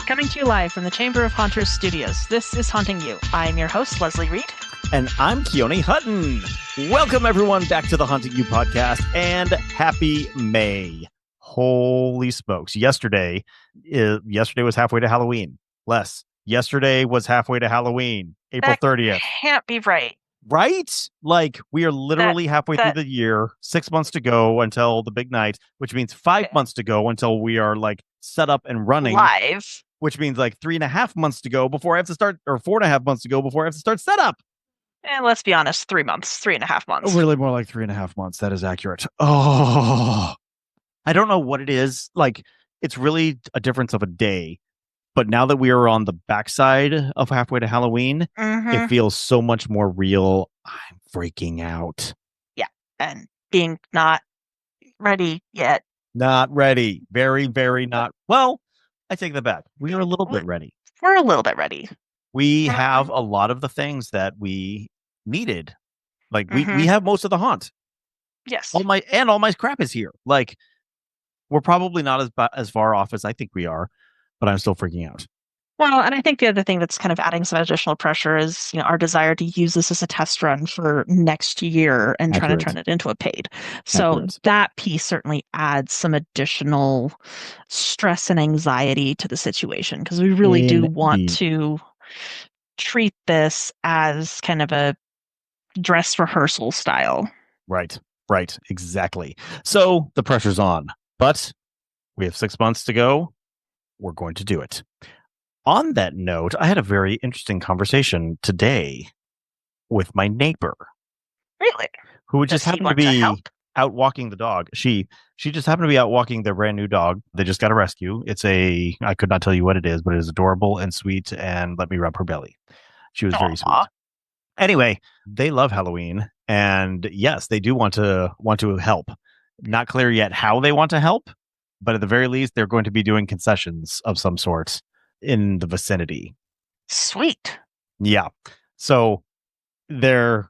Coming to you live from the Chamber of Haunters Studios, this is Haunting You. I'm your host, Leslie Reed. And I'm Keoni Hutton. Welcome, everyone, back to the Haunting You podcast, and happy May. Holy smokes. Yesterday was halfway to Halloween. Yesterday was halfway to Halloween, April 30th. Can't be right. Right? Like, we are literally halfway through the year, 6 months to go until the big night, which means 5 months to go until we are, like, set up and running. Live. Which means, like, 3.5 months to go before I have to start, or 4.5 months to go before I have to start setup. And let's be honest, 3 months, 3.5 months. Really more like 3.5 months. That is accurate. Oh, I don't know what it is. Like, it's really a difference of a day. But now that we are on the backside of halfway to Halloween, It feels so much more real. I'm freaking out. Yeah. And being not ready yet. Not ready. Very, very not. Well, I take that back. We are a little bit ready. We're a little bit ready. We have a lot of the things that we needed. Like, we have most of the haunt. Yes. All my crap is here. Like, we're probably not as far off as I think we are, but I'm still freaking out. Well, and I think the other thing that's kind of adding some additional pressure is, our desire to use this as a test run for next year and trying to turn it into a paid. So that piece certainly adds some additional stress and anxiety to the situation, because we really do want to treat this as kind of a dress rehearsal style. Right, exactly. So the pressure's on, but we have 6 months to go. We're going to do it. On that note, I had a very interesting conversation today with my neighbor. Really? Who just happened to be out walking the dog. She just happened to be out walking their brand new dog. They just got a rescue. I could not tell you what it is, but it is adorable and sweet, and let me rub her belly. She was very sweet. Anyway, they love Halloween, and yes, they do want to help. Not clear yet how they want to help, but at the very least, they're going to be doing concessions of some sort in the vicinity. Sweet. Yeah. So we're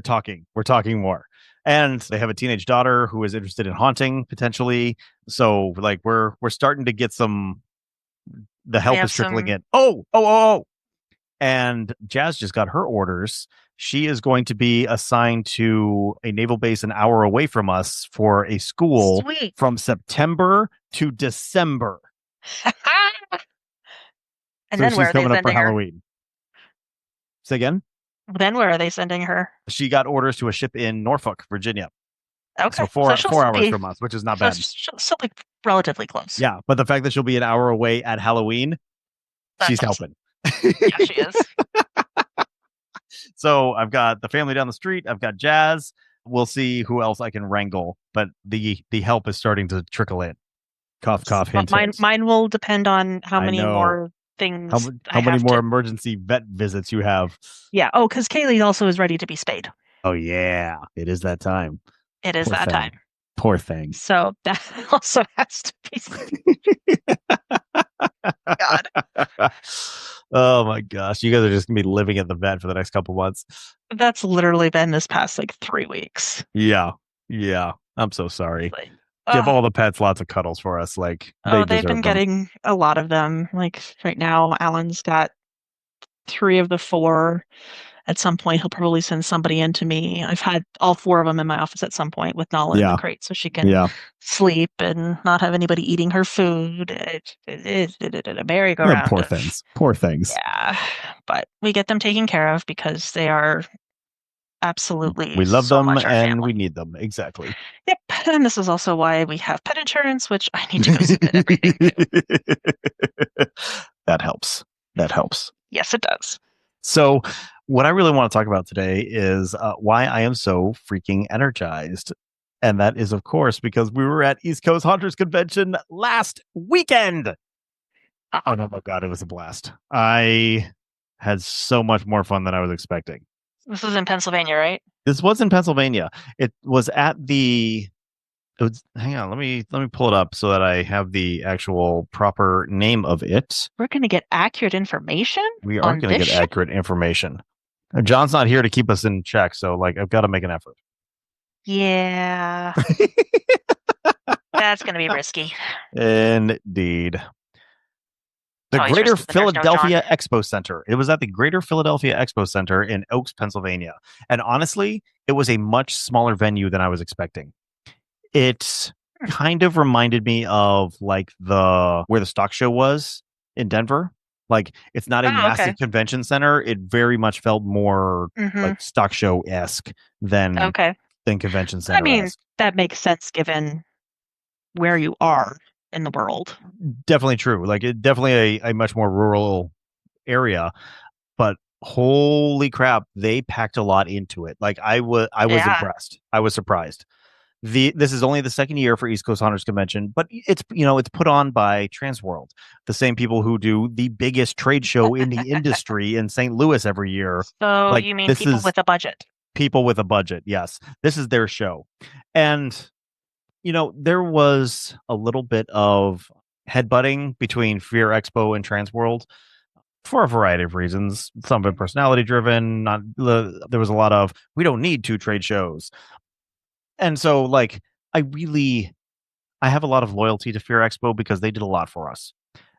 talking more. And they have a teenage daughter who is interested in haunting potentially. So, like, we're starting to get the help is trickling in. Oh. And Jazz just got her orders. She is going to be assigned to a naval base an hour away from us for a school from September to December. And so then where are they sending her? Halloween. Say again? Then where are they sending her? She got orders to a ship in Norfolk, Virginia. Okay. So four hours from us, which is not bad. She'll still be relatively close. Yeah, but the fact that she'll be an hour away at Halloween, she's helping. Yeah, she is. So I've got the family down the street. I've got Jazz. We'll see who else I can wrangle. But the help is starting to trickle in. Cough, cough, hint. Mine will depend on how many more things. How many more emergency vet visits you have? Yeah. Oh, because Kaylee also is ready to be spayed. Oh yeah, it is that time. It is that time. Poor thing. So that also has to be. God. Oh my gosh, you guys are just gonna be living at the vet for the next couple months. That's literally been this past 3 weeks. Yeah. I'm so sorry. Give all the pets lots of cuddles for us. Like, they've been getting a lot of them. Like right now, Alan's got 3 of the 4. At some point, he'll probably send somebody in to me. I've had all 4 of them in my office at some point with Nala in the crate, so she can sleep and not have anybody eating her food. It's a merry-go-round. Poor things. Yeah, but we get them taken care of because they are absolutely. We love them and we need them. Exactly. Yep, and this is also why we have pet insurance, which I need to go submit everything to. That helps. Yes, it does. So what I really want to talk about today is why I am so freaking energized. And that is, of course, because we were at East Coast Haunters Convention last weekend. Oh, no, my God, it was a blast. I had so much more fun than I was expecting. This was in Pennsylvania, right? This was in Pennsylvania. It was at hang on, let me pull it up so that I have the actual proper name of it. We're going to get accurate information? We are going to get accurate information. John's not here to keep us in check, so I've got to make an effort. Yeah, that's going to be risky. Indeed. It's The always Greater risky when there's no John. Philadelphia Expo Center. It was at the Greater Philadelphia Expo Center in Oaks, Pennsylvania. And honestly, it was a much smaller venue than I was expecting. It Hmm. kind of reminded me of like the where the stock show was in Denver. Like it's not a Oh, okay. massive convention center. It very much felt more Hmm. like stock show esque than Okay. convention I center mean, esque. that makes sense given where you are in the world. Definitely true. Like it definitely a much more rural area, but holy crap, they packed a lot into it. Like I was Yeah. impressed. I was surprised. This is only the second year for East Coast Hunters Convention, but it's put on by Transworld, the same people who do the biggest trade show in the industry in St. Louis every year. So Like you mean this people is with a budget? people with a budget. Yes, this is their show, and there was a little bit of headbutting between Fear Expo and Transworld for a variety of reasons. Some of it personality driven. Not there was a lot of we don't need two trade shows, and so like I have a lot of loyalty to Fear Expo because they did a lot for us.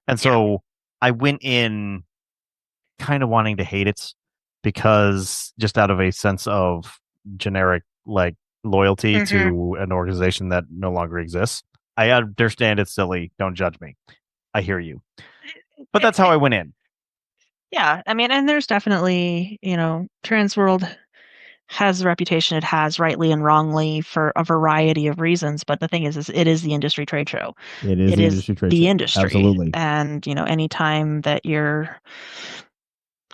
And Yeah. so I went in kind of wanting to hate it because just out of a sense of generic like loyalty Hmm. to an organization that no longer exists. I understand it's silly. Don't judge me. I hear you. But that's how I went in. Yeah, I mean, and there's definitely, Transworld has the reputation it has rightly and wrongly for a variety of reasons. But the thing is it is the industry trade show. It is It the is industry trade the show. industry. Absolutely. And, anytime that you're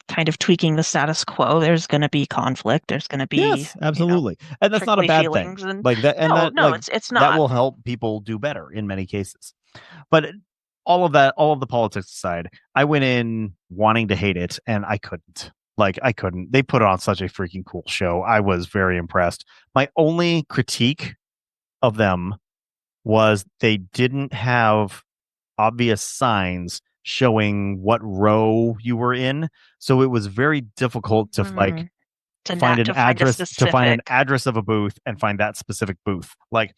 kind of tweaking the status quo, there's going to be conflict. There's going to be, Yes, absolutely. And that's not a prickly bad thing. feelings. And Like that and no, that no, like it's that not. will help people do better in many cases. But all of the politics aside, I went in wanting to hate it and I couldn't. Like I couldn't. They put on such a freaking cool show. I was very impressed. My only critique of them was they didn't have obvious signs showing what row you were in. So it was very difficult to like Mm, to find a find an specific. address of a booth and find that specific booth. Like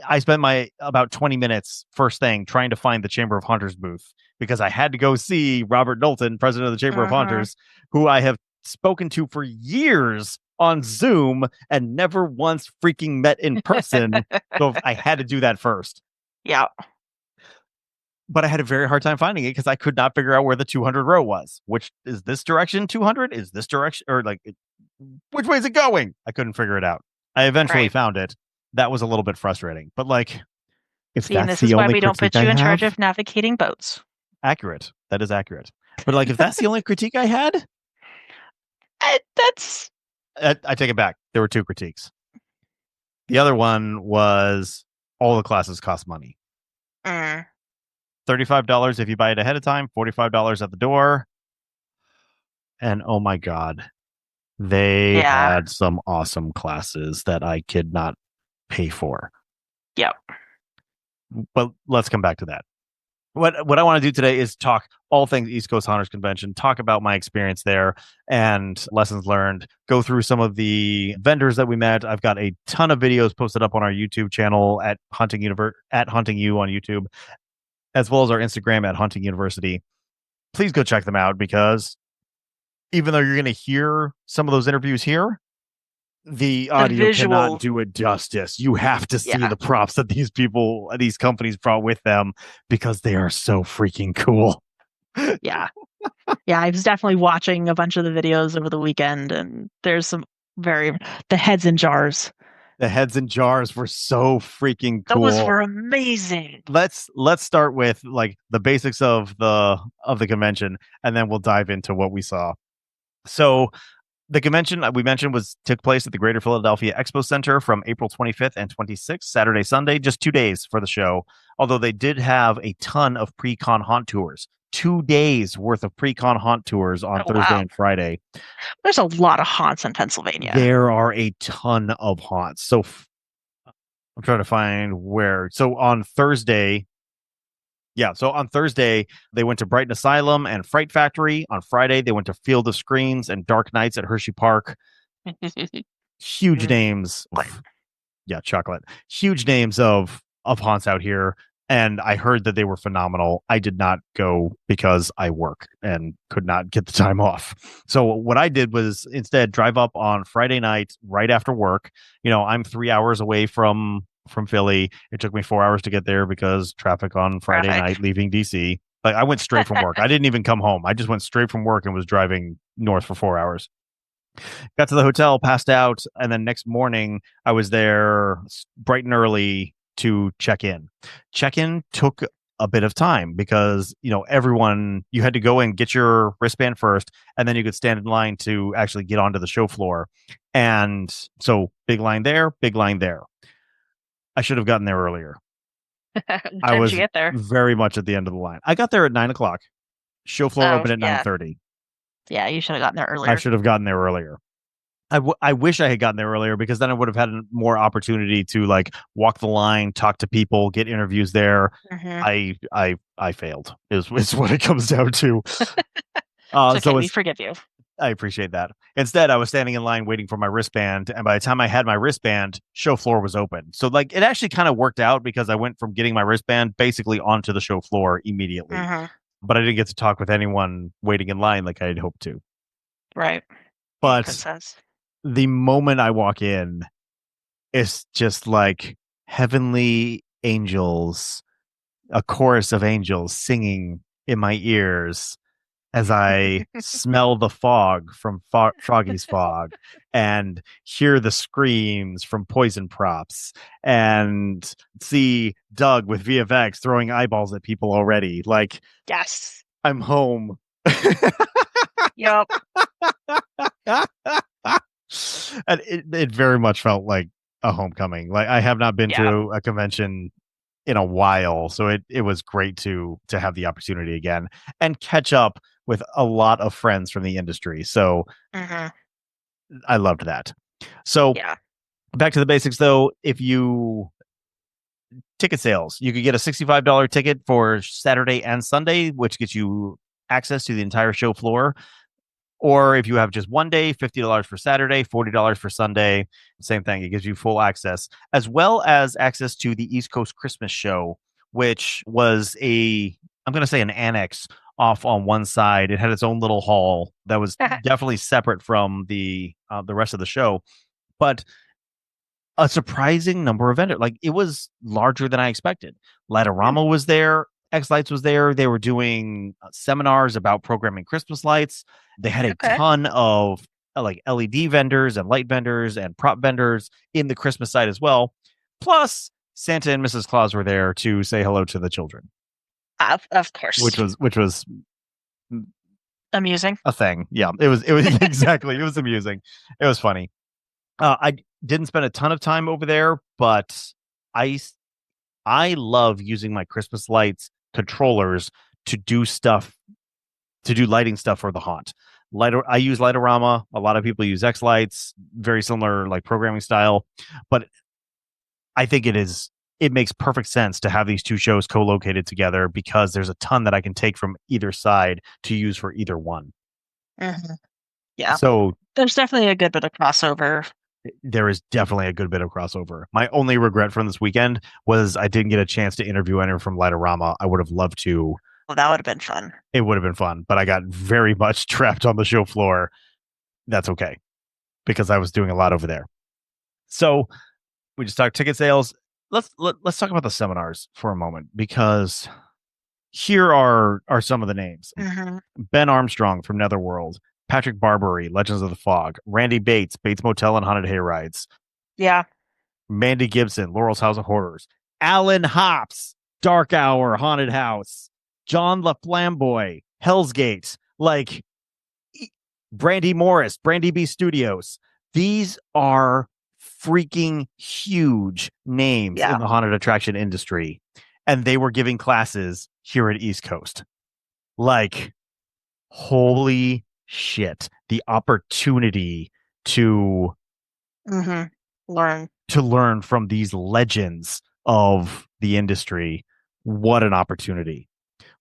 I spent my about 20 minutes first thing trying to find the Chamber of Hunters booth because I had to go see Robert Knowlton, president of the Chamber of Hmm. Hunters, who I have spoken to for years on Zoom and never once freaking met in person. So I had to do that first. Yeah, But I had a very hard time finding it because I could not figure out where the 200 row was. Which is this direction 200? Is this direction or like which way is it going? I couldn't figure it out. I eventually right. found it. That was a little bit frustrating. But like if See, and that's this the is why only we don't critique put I you in charge have, of navigating boats. accurate. That is accurate. But like if that's the only critique I had, That's I take it back. There were two critiques. The other one was all the classes cost money. mm, $35 if you buy it ahead of time, $45 at the door. And oh my God, they yeah, had some awesome classes that I could not pay for. yep. But let's come back to that. What I want to do today is talk all things East Coast Hunters Convention, talk about my experience there and lessons learned, go through some of the vendors that we met. I've got a ton of videos posted up on our YouTube channel at Hunting U on YouTube, as well as our Instagram at Hunting University. Please go check them out because even though you're going to hear some of those interviews here, the The audio cannot visual, do it justice. You have to see yeah, the props that these companies brought with them because they are so freaking cool. yeah, yeah. I was definitely watching a bunch of the videos over the weekend, and there's some very the heads in jars. The heads and jars were so freaking Those cool. were amazing. Let's start with like the basics of the convention and then we'll dive into what we saw. So the convention we mentioned took place at the Greater Philadelphia Expo Center from April 25th and 26th, Saturday, Sunday, just 2 days for the show. Although they did have a ton of pre-con haunt tours, 2 days worth of pre-con haunt tours on Oh Thursday wow, and Friday. there's a lot of haunts in Pennsylvania. There are a ton of haunts. So I'm trying to find where. So on Thursday, yeah. So on Thursday, they went to Brighton Asylum and Fright Factory. On Friday, they went to Field of Screens and Dark Nights at Hershey Park. Huge names. Right. yeah, chocolate. Huge names of haunts out here, and I heard that they were phenomenal. I did not go because I work and could not get the time off. So what I did was instead drive up on Friday night right after work. I'm 3 hours away from Philly. It took me 4 hours to get there because traffic on Friday Traffic. night leaving DC. Like I went straight from work. I didn't even come home. I just went straight from work and was driving north for 4 hours. Got to the hotel, passed out, and then next morning I was there bright and early to check in. Check in took a bit of time because everyone, you had to go and get your wristband first, and then you could stand in line to actually get onto the show floor. And so big line there, big line there. I should have gotten there earlier. What I time did you was get there? very much at the end of the line. I got there at 9 o'clock. Show floor Oh, opened at nine yeah. thirty. Yeah, you should have gotten there I earlier. should have gotten there earlier. I wish I had gotten there earlier because then I would have had more opportunity to like walk the line, talk to people, get interviews there. Hmm. I failed is what it comes down to. It's okay. So We it's forgive you. I appreciate that. Instead, I was standing in line waiting for my wristband, and by the time I had my wristband, show floor was open. So like it actually kind of worked out because I went from getting my wristband basically onto the show floor immediately. Hmm. But I didn't get to talk with anyone waiting in line like I had hoped to. Right. Hey, But princess. the moment I walk in, it's just like heavenly angels, a chorus of angels singing in my ears as I smell the fog from Froggy's Fog and hear the screams from Poison Props and see Doug with VFX throwing eyeballs at people already. Like, Yes. I'm home. Yep. And it very much felt like a homecoming. Like I have not been Yeah. to a convention in a while, so it was great to have the opportunity again and catch up with a lot of friends from the industry. So Hmm. I loved that. So Yeah. back to the basics though, if you ticket sales, you could get a $65 ticket for Saturday and Sunday, which gets you access to the entire show floor. Or if you have just one day, $50 for Saturday, $40 for Sunday. Same thing. It gives you full access, as well as access to the East Coast Christmas show, which was I'm going to say an annex off on one side. It had its own little hall that was definitely separate from the rest of the show, but a surprising number of vendors. Like it was larger than I expected. Hmm. Lightorama was there. X Lights was there. They were doing seminars about programming Christmas lights. They had a Okay. ton of like LED vendors and light vendors and prop vendors in the Christmas side as well. Plus, Santa and Mrs. Claus were there to say hello to the children, Of course. which was Amusing. a thing. Yeah, it was exactly. It was amusing. It was funny. I didn't spend a ton of time over there, but I I love using my Christmas lights controllers to do stuff, to do lighting stuff for the haunt. I use Lightorama. A lot of people use X lights, very similar like programming style, but I think it makes perfect sense to have these two shows co-located together because there's a ton that I can take from either side to use for either one. Hmm. Yeah. So There's definitely a good bit of crossover. there is definitely a good bit of crossover. My only regret from this weekend was I didn't get a chance to interview anyone from Lightorama. I would have loved to. Well, that would have been fun. It would have been fun, but I got very much trapped on the show floor. That's okay because I was doing a lot over there. So we just talked ticket sales. Let's talk about the seminars for a moment because here are some of the names: Hmm. Ben Armstrong from Netherworld, Patrick Barbary, Legends of the Fog, Randy Bates, Bates Motel and Haunted Hayrides, Yeah. Mandy Gibson, Laurel's House of Horrors, Alan Hops, Dark Hour, Haunted House, John LaFlamboy, Hell's Gate, like Brandy Morris, Brandy B Studios. These are freaking huge names Yeah. in the haunted attraction industry. And they were giving classes here at East Coast. Like, holy shit. The opportunity to Hmm. Learn. learn from these legends of the industry. What an opportunity.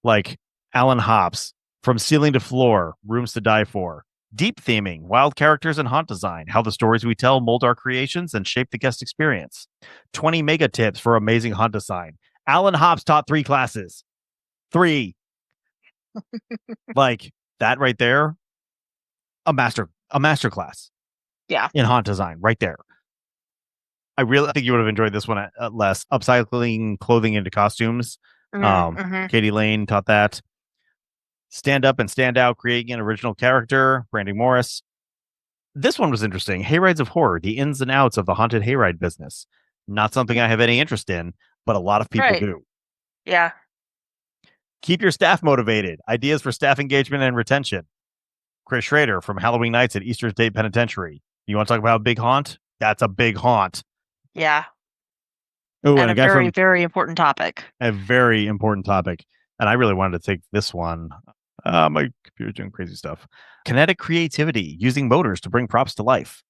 Like Alan Hops, From Ceiling to Floor, Rooms to Die For, Deep theming, wild characters and haunt design, how the stories we tell mold our creations and shape the guest experience. 20 mega tips for amazing haunt design. Alan Hobbs taught 3 classes. 3. Like that right there, a master class Yeah. in haunt design right there. I really think you would have enjoyed this one less. Upcycling clothing into costumes. Mm-hmm. Katie Lane taught that. Stand up and stand out, creating an original character. Brandon Morris. This one was interesting. Hayrides of Horror, the ins and outs of the haunted hayride business. Not something I have any interest in, but a lot of people Right. do. Yeah. Keep your staff motivated. Ideas for staff engagement and retention. Chris Schrader from Halloween Nights at Eastern State Penitentiary. You want to talk about a big haunt? That's a big haunt. Yeah. Oh, and And a a guy very, from very important topic. a very important topic. And I really wanted to take this one. My computer's doing crazy stuff. Kinetic creativity, using motors to bring props to life.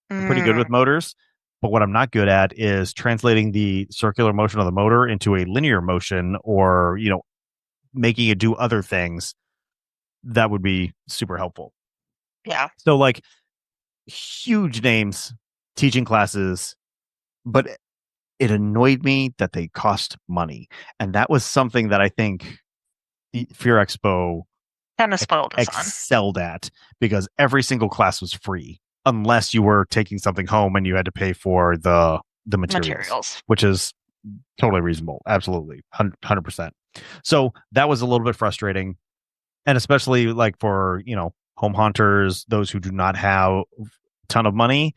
I'm pretty good with Mm, motors, but what I'm not good at is translating the circular motion of the motor into a linear motion or, making it do other things. That would be super helpful. yeah. So, like, huge names teaching classes, but it annoyed me that they cost money. And that was something that I think Fear Expo Kind of spoiled us on excelled at because every single class was free unless you were taking something home and you had to pay for the materials, materials. which is totally reasonable. Absolutely. 100%. So that was a little bit frustrating. And especially like for, home hunters, those who do not have a ton of money,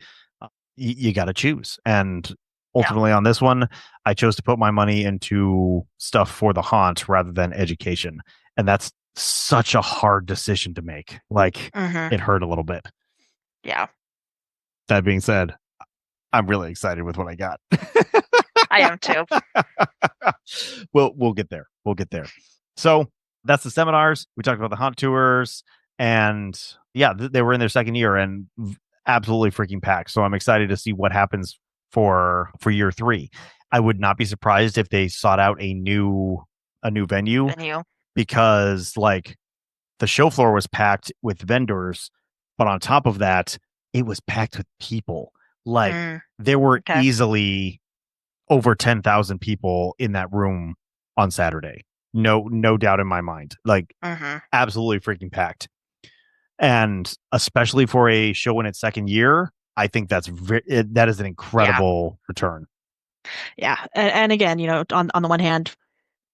you got to choose. And Yeah. ultimately on this one, I chose to put my money into stuff for the haunt rather than education. And that's such a hard decision to make. Like Mm-hmm. it hurt a little bit. Yeah. That being said, I'm really excited with what I got. I am too. We'll get there. We'll get there. So that's the seminars. We talked about the haunt tours, and yeah, they were in their second year and absolutely freaking packed. So I'm excited to see what happens for year 3. I would not be surprised if they sought out a new venue Venue. because like the show floor was packed with vendors, but on top of that, it was packed with people. Like Mm, there were okay. easily over 10,000 people in that room on Saturday. No doubt in my mind. Like Mm-hmm. absolutely freaking packed. And especially for a show in its second year, I think that is an Yeah. incredible return. Yeah. And again, on the one hand,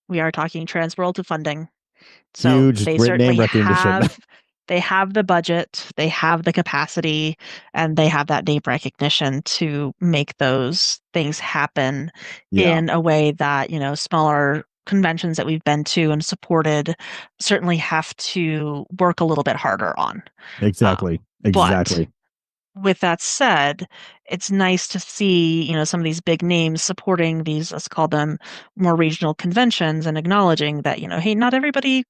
we are talking Transworld to funding. So Huge they name certainly recognition. have the budget, they have the capacity, and they have that name recognition to make those things happen Yeah, in a way that, smaller conventions that we've been to and supported certainly have to work a little bit harder on. exactly. But Exactly. with that said, it's nice to see, some of these big names supporting these, let's call them more regional conventions and acknowledging that, hey, not everybody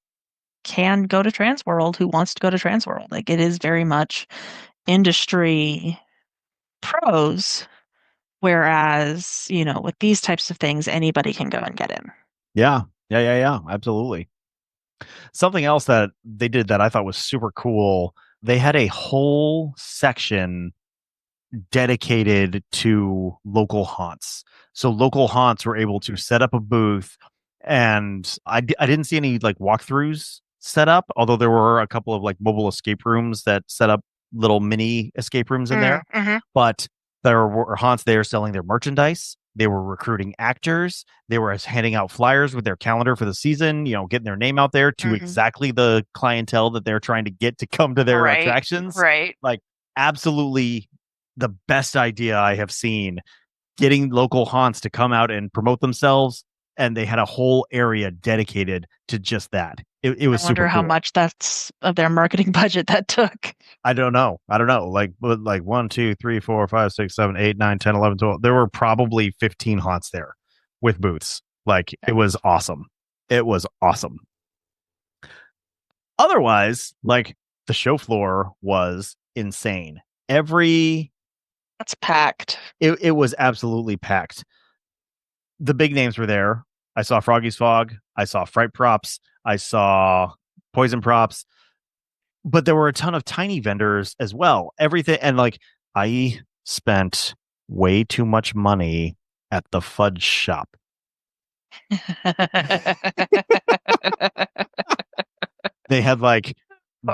can go to Transworld who wants to go to Transworld. Like it is very much industry pros, whereas, with these types of things, anybody can go and get in. Yeah. Yeah. Absolutely. Something else that they did that I thought was super cool. They had a whole section dedicated to local haunts. So local haunts were able to set up a booth, and I didn't see any like walkthroughs set up, although there were a couple of like mobile escape rooms that set up little mini escape rooms in there. Mm-hmm. But there were haunts there selling their merchandise. They were recruiting actors. They were handing out flyers with their calendar for the season, getting their name out there to Mm-hmm. exactly the clientele that they're trying to get to come to their Right. attractions. Right. Like, absolutely the best idea I have seen, getting local haunts to come out and promote themselves. And they had a whole area dedicated to just that. It I was super wonder how cool. much that's of their marketing budget that took. I don't know. Like, but like 1, 2, 3, 4, 5, 6, 7, 8, 9, 10, 11, 12. There were probably 15 haunts there with booths. Like, it was awesome. It was awesome. Otherwise, like, the show floor was insane. That's packed. It was absolutely packed. The big names were there. I saw Froggy's Fog. I saw Fright Props. I saw Poison Props. but there were a ton of tiny vendors as well. Everything, and like I spent way too much money at the fudge shop. They had like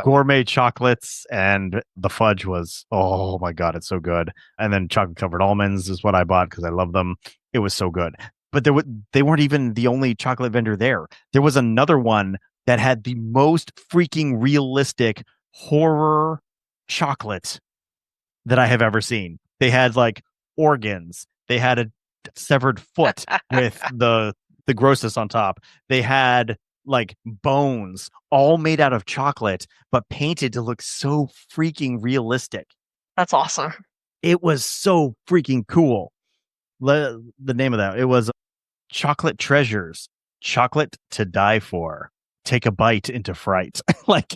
gourmet chocolates, and the fudge was, oh my god, it's so good. And then chocolate covered almonds is what I bought because I love them. It was so good. But they weren't even the only chocolate vendor there. There was another one that had the most freaking realistic horror chocolate that I have ever seen. They had like organs. They had a severed foot with the grossest on top. They had like bones, all made out of chocolate, but painted to look so freaking realistic. That's awesome. It was so freaking cool. The name of that, it was Chocolate Treasures, chocolate to die for. Take a bite into fright. Like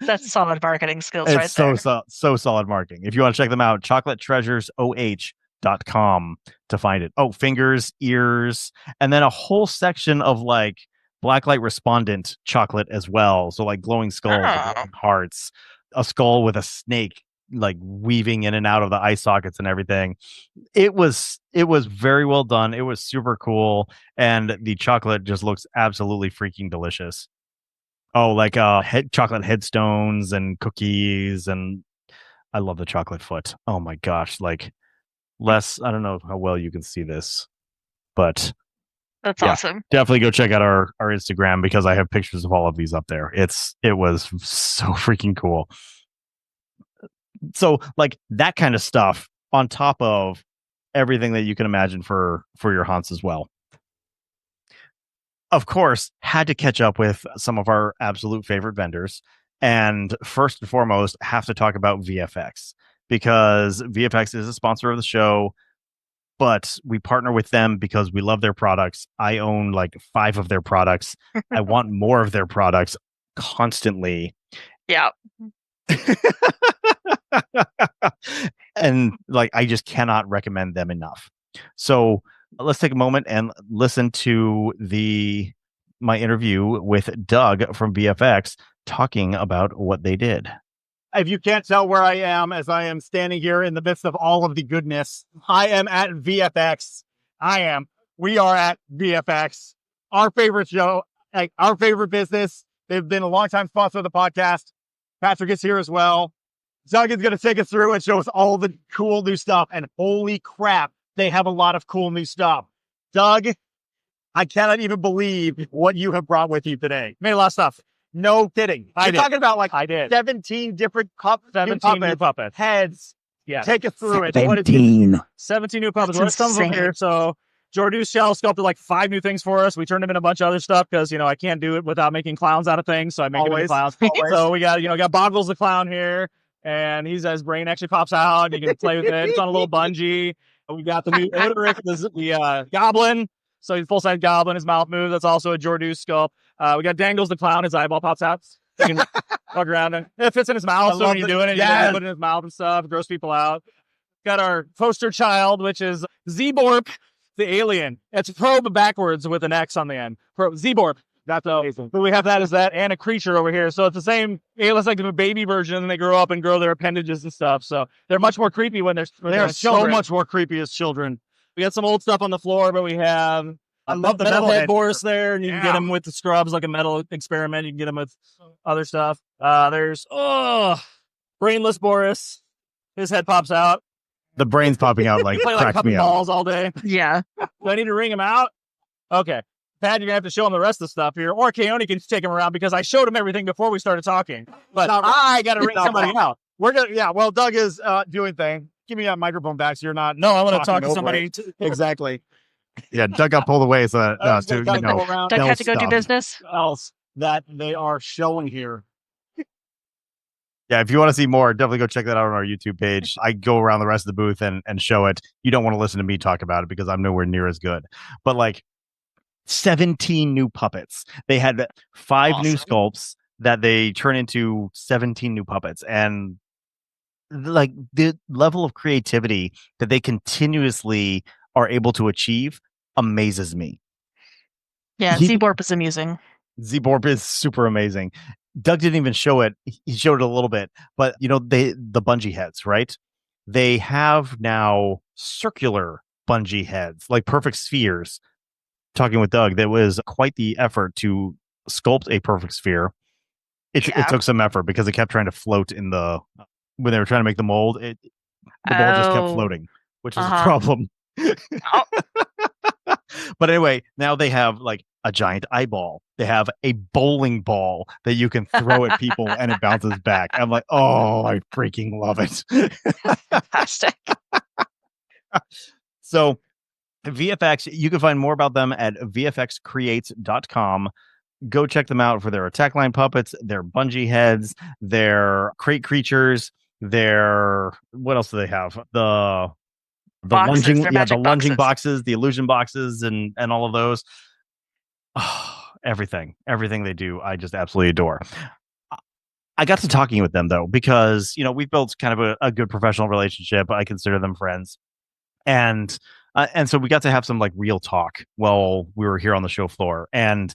that's solid marketing skills it's right there. So solid marketing. If you want to check them out, chocolatretasuresoh.com to find it. Oh, fingers, ears, and then a whole section of like blacklight respondent chocolate as well. So like glowing skulls, glowing hearts, a skull with a snake like weaving in and out of the eye sockets and everything. It was very well done. It was super cool, and the chocolate just looks absolutely freaking delicious. Oh, like chocolate headstones and cookies, and I love the chocolate foot. Oh my gosh, like I don't know how well you can see this, but that's yeah, awesome. definitely go check out our Instagram because I have pictures of all of these up there. It was so freaking cool. So like that kind of stuff on top of everything that you can imagine for your haunts as well. Of course, had to catch up with some of our absolute favorite vendors. And first and foremost, have to talk about VFX because VFX is a sponsor of the show, but we partner with them because we love their products. I own like 5 of their products. I want more of their products constantly. Yeah. And like, I just cannot recommend them enough. So let's take a moment and listen to my interview with Doug from VFX talking about what they did. If you can't tell where I am, as I am standing here in the midst of all of the goodness, I am at VFX. We are at VFX, our favorite show, like our favorite business. They've been a longtime sponsor of the podcast. Patrick is here as well. Doug is going to take us through and show us all the cool new stuff. And holy crap, they have a lot of cool new stuff. Doug, I cannot even believe what you have brought with you today. Made a lot of stuff. No kidding. You're talking about like 17 different new puppets. Heads. Yeah. Take us through 17. it. 17 new puppets. Let's come from here. So Jordu Schelt sculpted like 5 new things for us. We turned them in a bunch of other stuff because, I can't do it without making clowns out of things. So I make them into clowns. So we got Boggles the clown here. And his brain actually pops out. You can play with it. It's on a little bungee. We got the new Odoric, the goblin. So he's full-size goblin. His mouth moves. That's also a Jordu sculpt. We got Dangles the clown. His eyeball pops out. You can walk around and it fits in his mouth. So when you're doing it, you can put it in his mouth and stuff. Gross people out. Got our poster child, which is Zeborp, the alien. It's probe backwards with an X on the end. Zeborp. That's amazing. But we have that as that and a creature over here. So it's the same. It looks like a baby version, and they grow up and grow their appendages and stuff. So they're much more creepy when they're so much more creepy as children. We got some old stuff on the floor, but we have I love the metalhead Boris there, and you can get him with the scrubs like a metal experiment. You can get him with other stuff. There's brainless Boris. His head pops out. The brain's popping out like cracks me up. Balls all day. Yeah. Do I need to ring him out? Okay. Pat, you're going to have to show him the rest of the stuff here. Or Keoni can take him around because I showed him everything before we started talking. But I got to ring somebody out. Well, Doug is doing thing. Give me that microphone back so you're not. No, I want to talk to somebody. Exactly. Yeah, Doug got pulled away. So Doug had to go do business. Else that they are showing here. Yeah, if you want to see more, definitely go check that out on our YouTube page. I go around the rest of the booth and show it. You don't want to listen to me talk about it because I'm nowhere near as good. But like 17 new puppets. They had 5 new sculpts that they turn into 17 new puppets. And like the level of creativity that they continuously are able to achieve amazes me. Yeah, Zeborp is amusing. Zeborp is super amazing. Doug didn't even show it. He showed it a little bit, but the bungee heads, right? They have now circular bungee heads, like perfect spheres. Talking with Doug, that was quite the effort to sculpt a perfect sphere. It took some effort because it kept trying to float when they were trying to make the mold. The ball just kept floating, which is a problem. Oh. But anyway, now they have like a giant eyeball. They have a bowling ball that you can throw at people and it bounces back. I'm like, oh, I freaking love it. Fantastic. So VFX, you can find more about them at vfxcreates.com. Go check them out for their attack line puppets, their bungee heads, their crate creatures, what else do they have? The boxes, lunging boxes, the illusion boxes, and all of those. Oh, everything they do, I just absolutely adore. I got to talking with them though, because we've built kind of a good professional relationship. I consider them friends, and so we got to have some like real talk while we were here on the show floor. And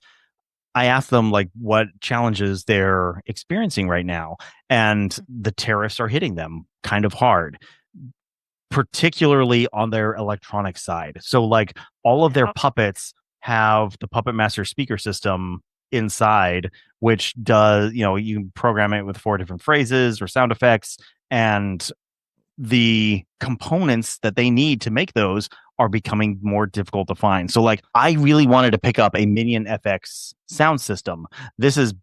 I asked them like what challenges they're experiencing right now, and the tariffs are hitting them kind of hard, particularly on their electronic side. So like all of their puppets have the Puppet Master speaker system inside, which does, you can program it with 4 different phrases or sound effects, and the components that they need to make those are becoming more difficult to find. So like I really wanted to pick up a Minion FX sound system. This is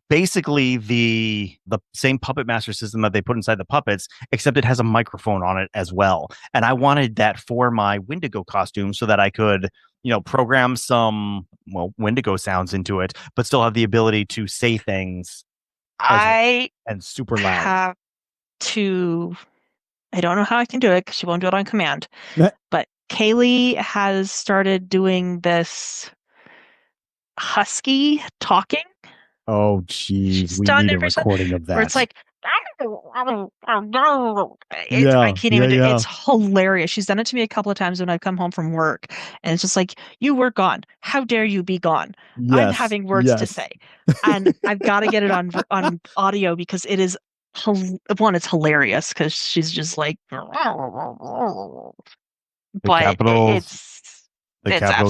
basically the same Puppet Master system that they put inside the puppets, except it has a microphone on it as well. And I wanted that for my Wendigo costume so that I could, program some Wendigo sounds into it, but still have the ability to say things and super loud. I don't know how I can do it because she won't do it on command. But Kaylee has started doing this husky talking. Oh, geez. We need a recording of that. Where it's like, I can't even do it. It's hilarious. She's done it to me a couple of times when I've come home from work. And it's just like, you were gone. How dare you be gone? Yes, I'm having words to say. And I've got to get it on audio because it is it's hilarious because she's just like, the Capitals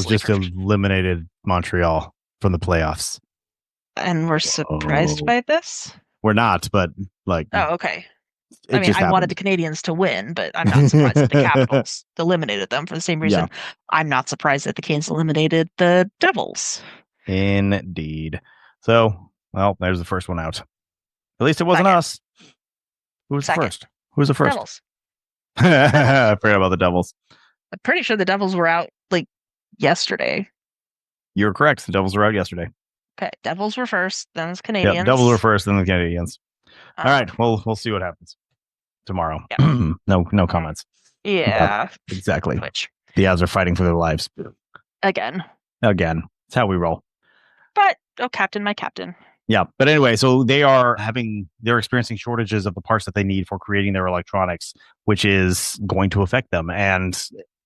just eliminated Montreal from the playoffs, and we're surprised by this. We're not, but like, oh, okay. I mean, I wanted the Canadiens to win, but I'm not surprised that the Capitals eliminated them for the same reason. I'm not surprised that the Canes eliminated the Devils. Indeed. So, well, there's the first one out. At least it wasn't us. Who was the first? Who was the first? Devils. I forgot about the Devils. I'm pretty sure the Devils were out like yesterday. You're correct. The Devils were out yesterday. Okay, Devils were first, then it's Canadiens. Yeah, Devils were first, then the Canadiens. All right, we'll see what happens tomorrow. Yeah. no comments. Yeah, exactly. The Avs are fighting for their lives again. It's how we roll. But captain, my captain. Yeah, but anyway, so they're experiencing shortages of the parts that they need for creating their electronics, which is going to affect them, and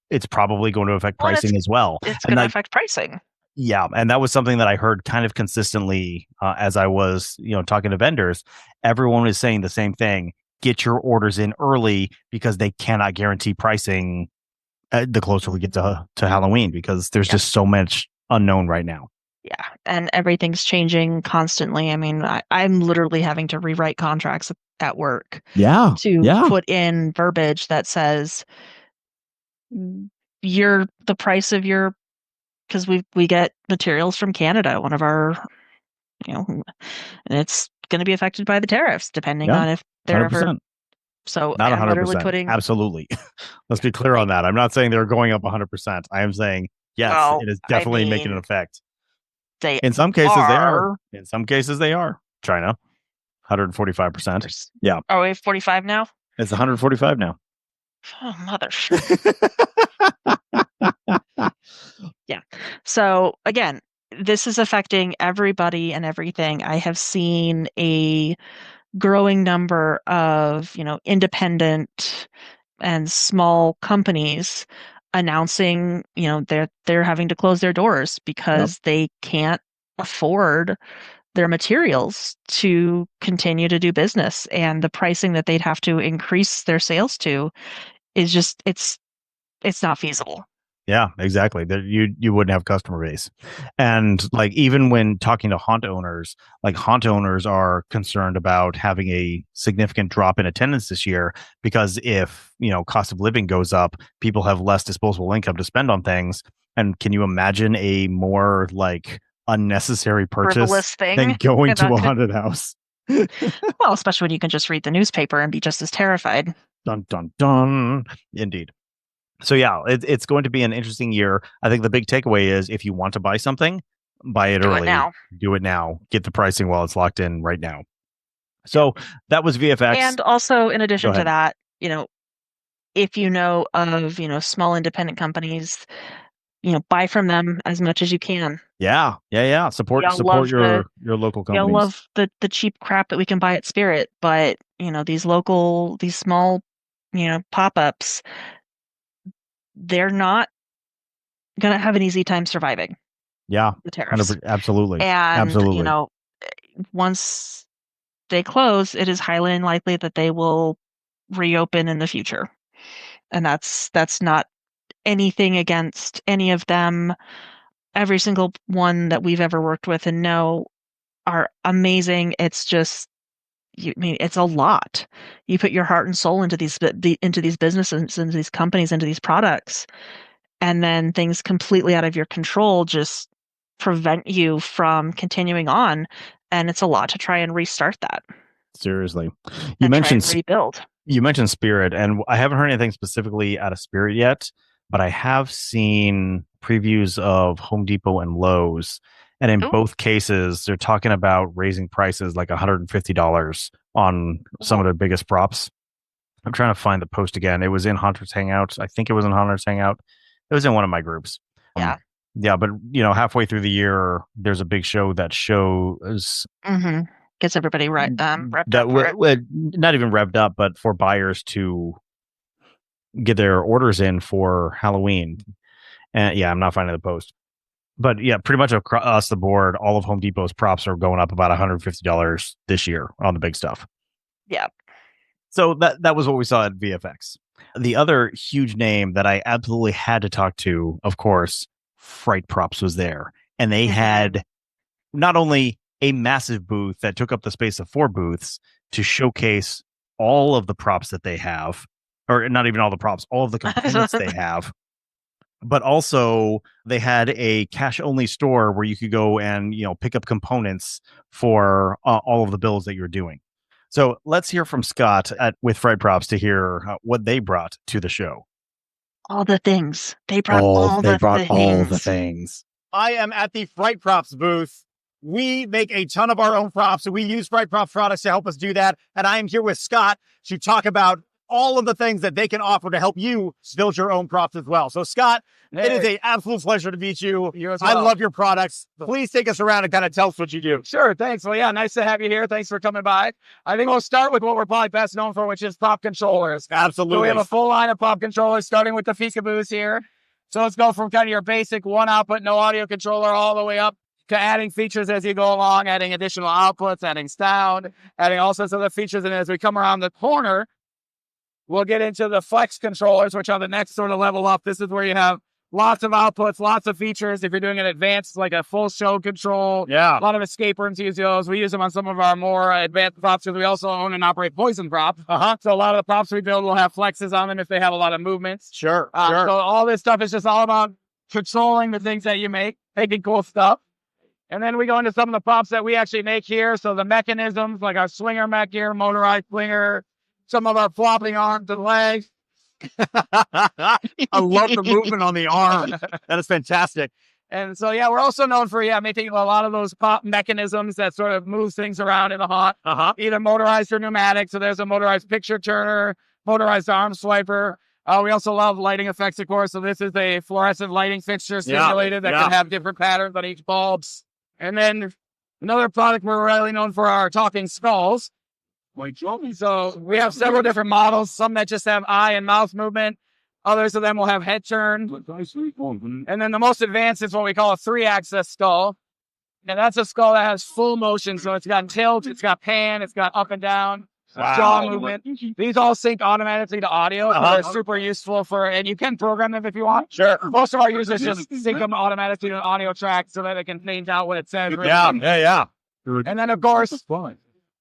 it's probably going to affect pricing as well. It's going to affect pricing. Yeah, and that was something that I heard kind of consistently as I was, talking to vendors. Everyone was saying the same thing: get your orders in early because they cannot guarantee pricing the closer we get to Halloween, because there's just so much unknown right now. Yeah, and everything's changing constantly. I mean, I'm literally having to rewrite contracts at work. To put in verbiage that says the price of your, because we get materials from Canada, one of our, and it's going to be affected by the tariffs depending on if they're 100%. Ever. So not 100%. Literally putting absolutely. Let's be clear on that. I'm not saying they're going up 100%. I am saying yes, it is definitely making an effect. In some cases they are. In some cases they are. China, 145%. Yeah. Are we 45 now? It's 145 now. Oh, mother. Yeah. So again, this is affecting everybody and everything. I have seen a growing number of, independent and small companies announcing, they're having to close their doors because they can't afford their materials to continue to do business. And the pricing that they'd have to increase their sales to is just, it's not feasible. Yeah, exactly. You wouldn't have customer base. And like, even when talking to haunt owners, like haunt owners are concerned about having a significant drop in attendance this year, because if, cost of living goes up, people have less disposable income to spend on things. And can you imagine a more like unnecessary purchase than going to a haunted house? Well, especially when you can just read the newspaper and be just as terrified. Dun, dun, dun. Indeed. So yeah, it's going to be an interesting year. I think the big takeaway is, if you want to buy something, buy it early. Do it now. Get the pricing while it's locked in right now. So that was VFX. And also, in addition to that, if you know of, small independent companies, buy from them as much as you can. Yeah. Support your local companies. I love the cheap crap that we can buy at Spirit, but these small, pop-ups, they're not gonna have an easy time surviving. Yeah, the tariffs. Absolutely. And absolutely. Once they close, it is highly unlikely that they will reopen in the future. And that's not anything against any of them. Every single one that we've ever worked with and know are amazing. It's just, it's a lot. You put your heart and soul into these businesses, into these companies, into these products, and then things completely out of your control just prevent you from continuing on. And it's a lot to try and restart that. Seriously. You mentioned rebuild. You mentioned Spirit, and I haven't heard anything specifically out of Spirit yet, but I have seen previews of Home Depot and Lowe's. And in both cases, they're talking about raising prices like $150 on some of their biggest props. I'm trying to find the post again. It was in Hunter's Hangout. I think it was in Hunter's Hangout. It was in one of my groups. Yeah. Yeah, but halfway through the year, there's a big show that shows gets everybody revved up. Not even revved up, but for buyers to get their orders in for Halloween. And yeah, I'm not finding the post. But yeah, pretty much across the board, all of Home Depot's props are going up about $150 this year on the big stuff. Yeah. So that was what we saw at VFX. The other huge name that I absolutely had to talk to, of course, Fright Props was there. And they had not only a massive booth that took up the space of 4 booths to showcase all of the props that they have, or not even all the props, all of the components they have. But also they had a cash only store where you could go and, pick up components for all of the builds that you're doing. So let's hear from Scott with Fright Props to hear what they brought to the show. All the things. They brought all the things. I am at the Fright Props booth. We make a ton of our own props, and we use Fright Props products to help us do that. And I am here with Scott to talk about all of the things that they can offer to help you build your own props as well. So, Scott, It is an absolute pleasure to meet you. You as well. I love your products. Please take us around and kind of tell us what you do. Sure, thanks. Well, yeah, nice to have you here. Thanks for coming by. I think we'll start with what we're probably best known for, which is pop controllers. Absolutely. So we have a full line of pop controllers, starting with the Feekaboos here. So let's go from kind of your basic one output, no audio controller, all the way up to adding features as you go along, adding additional outputs, adding sound, adding all sorts of other features. And as we come around the corner, we'll get into the flex controllers, which are the next sort of level up. This is where you have lots of outputs, lots of features. If you're doing an advanced, like a full show control, a lot of escape rooms use those. We use them on some of our more advanced props because we also own and operate poison props. So a lot of the props we build will have flexes on them if they have a lot of movements. Sure. So all this stuff is just all about controlling the things that you make, making cool stuff. And then we go into some of the props that we actually make here. So the mechanisms, like our swinger mech here, motorized swinger, some of our flopping arms and legs. I love the movement on the arm. That is fantastic. And so, we're also known for, making a lot of those pop mechanisms that sort of moves things around in the haunt, either motorized or pneumatic. So there's a motorized picture turner, motorized arm swiper. We also love lighting effects, of course. So this is a fluorescent lighting fixture simulated that can have different patterns on each bulbs. And then another product we're really known for are talking skulls. So we have several different models, some that just have eye and mouth movement. Others of them will have head turn. And then the most advanced is what we call a 3-axis skull. And that's a skull that has full motion. So it's got tilt, it's got pan, it's got up and down, jaw movement. These all sync automatically to audio. So they're super useful and you can program them if you want. Sure. Most of our users just sync them automatically to an audio track so that they can change out what it says. Yeah. And then, of course,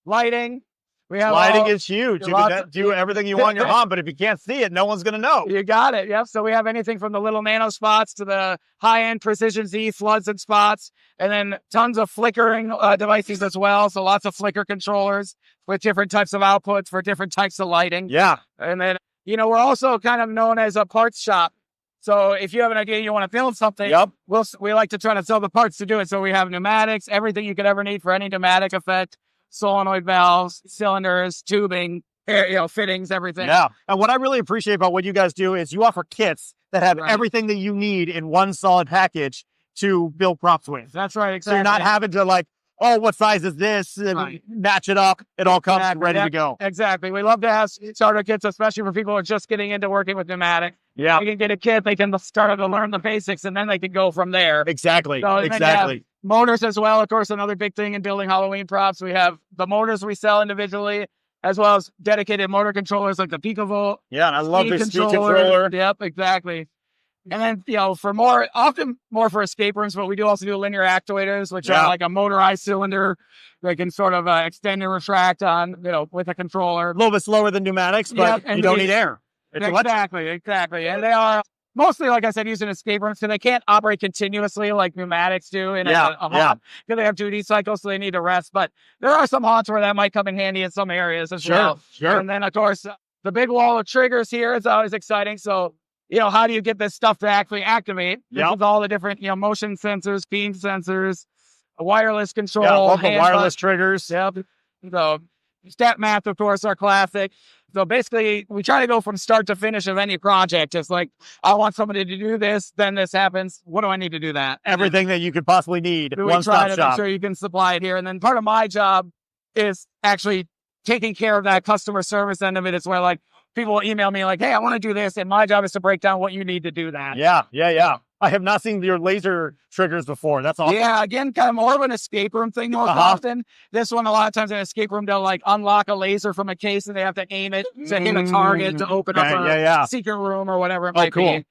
lighting. Lighting is huge. You can do everything you want in your home, but if you can't see it, no one's going to know. You got it. Yep. So we have anything from the little nano spots to the high-end Precision Z floods and spots, and then tons of flickering devices as well. So lots of flicker controllers with different types of outputs for different types of lighting. Yeah. And then, we're also kind of known as a parts shop. So if you have an idea, you want to build something, we like to try to sell the parts to do it. So we have pneumatics, everything you could ever need for any pneumatic effect. Solenoid valves, cylinders, tubing, fittings, everything. Yeah. And what I really appreciate about what you guys do is you offer kits that have everything that you need in one solid package to build props with. That's right. Exactly. So you're not having to what size is this? Match it up. It all comes ready to go. Exactly. We love to have starter kits, especially for people who are just getting into working with pneumatic. Yeah. They can get a kit, they can start to learn the basics, and then they can go from there. Exactly. So, exactly. Motors as well, of course, another big thing in building Halloween props. We have the motors we sell individually, as well as dedicated motor controllers like the Picavolt. Yeah, and I love the speed controller. Yep, exactly. And then, often more for escape rooms, but we do also do linear actuators, which are like a motorized cylinder. They can sort of extend and retract on, with a controller. A little bit slower than pneumatics, but you don't need air. Exactly. And they are mostly, like I said, used in escape rooms, so they can't operate continuously like pneumatics do in a haunt, because they have duty cycles, so they need to rest. But there are some haunts where that might come in handy in some areas as well. Sure. And then, of course, the big wall of triggers here is always exciting. So, how do you get this stuff to actually activate? This is all the different, motion sensors, beam sensors, wireless control. Yeah, all the wireless triggers. Yep. So, stat math, of course, are classic. So basically, we try to go from start to finish of any project. It's like, I want somebody to do this, then this happens. What do I need to do that? Everything that you could possibly need. One stop shop. Make sure you can supply it here. And then part of my job is actually taking care of that customer service end of it. It's where people will email me hey, I want to do this. And my job is to break down what you need to do that. Yeah. I have not seen your laser triggers before. That's awesome. Yeah, again, kind of more of an escape room thing most often. This one, a lot of times in an escape room, they'll unlock a laser from a case and they have to aim it to hit a target to open up a secret room or whatever it might be.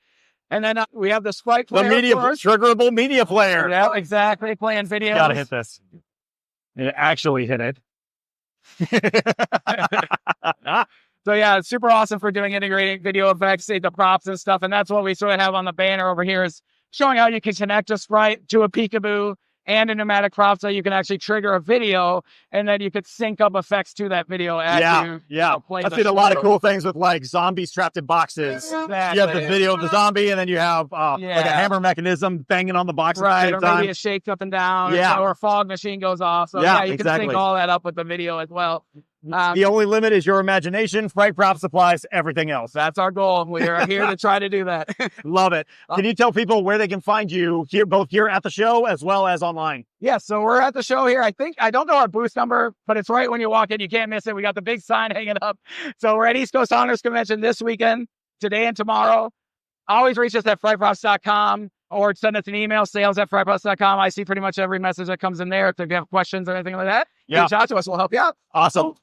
And then we have the Sprite player. The triggerable media player. Yeah, exactly. Playing videos. Gotta hit this. It actually hit it. So yeah, it's super awesome for doing integrating video effects, the props and stuff. And that's what we sort of have on the banner over here, is showing how you can connect a Sprite to a peekaboo and a pneumatic prop, so you can actually trigger a video, and then you could sync up effects to that video as you play. I've seen a lot of cool things with zombies trapped in boxes. Exactly. You have the video of the zombie, and then you have a hammer mechanism banging on the box at the same time. Or maybe it shakes up and down, or a fog machine goes off. So you can sync all that up with the video as well. The only limit is your imagination. Sprite prop supplies everything else. That's our goal. We are here to try to do that. Love it. Can you tell people where they can find you both here at the show as well as online? Yeah, so we're at the show here. I don't know our booth number, but it's right when you walk in. You can't miss it. We got the big sign hanging up. So we're at East Coast Honors Convention this weekend, today and tomorrow. Always reach us at frightprops.com or send us an email, sales@frightprops.com. I see pretty much every message that comes in there. If you have questions or anything like that, reach out to us. We'll help you out. Awesome.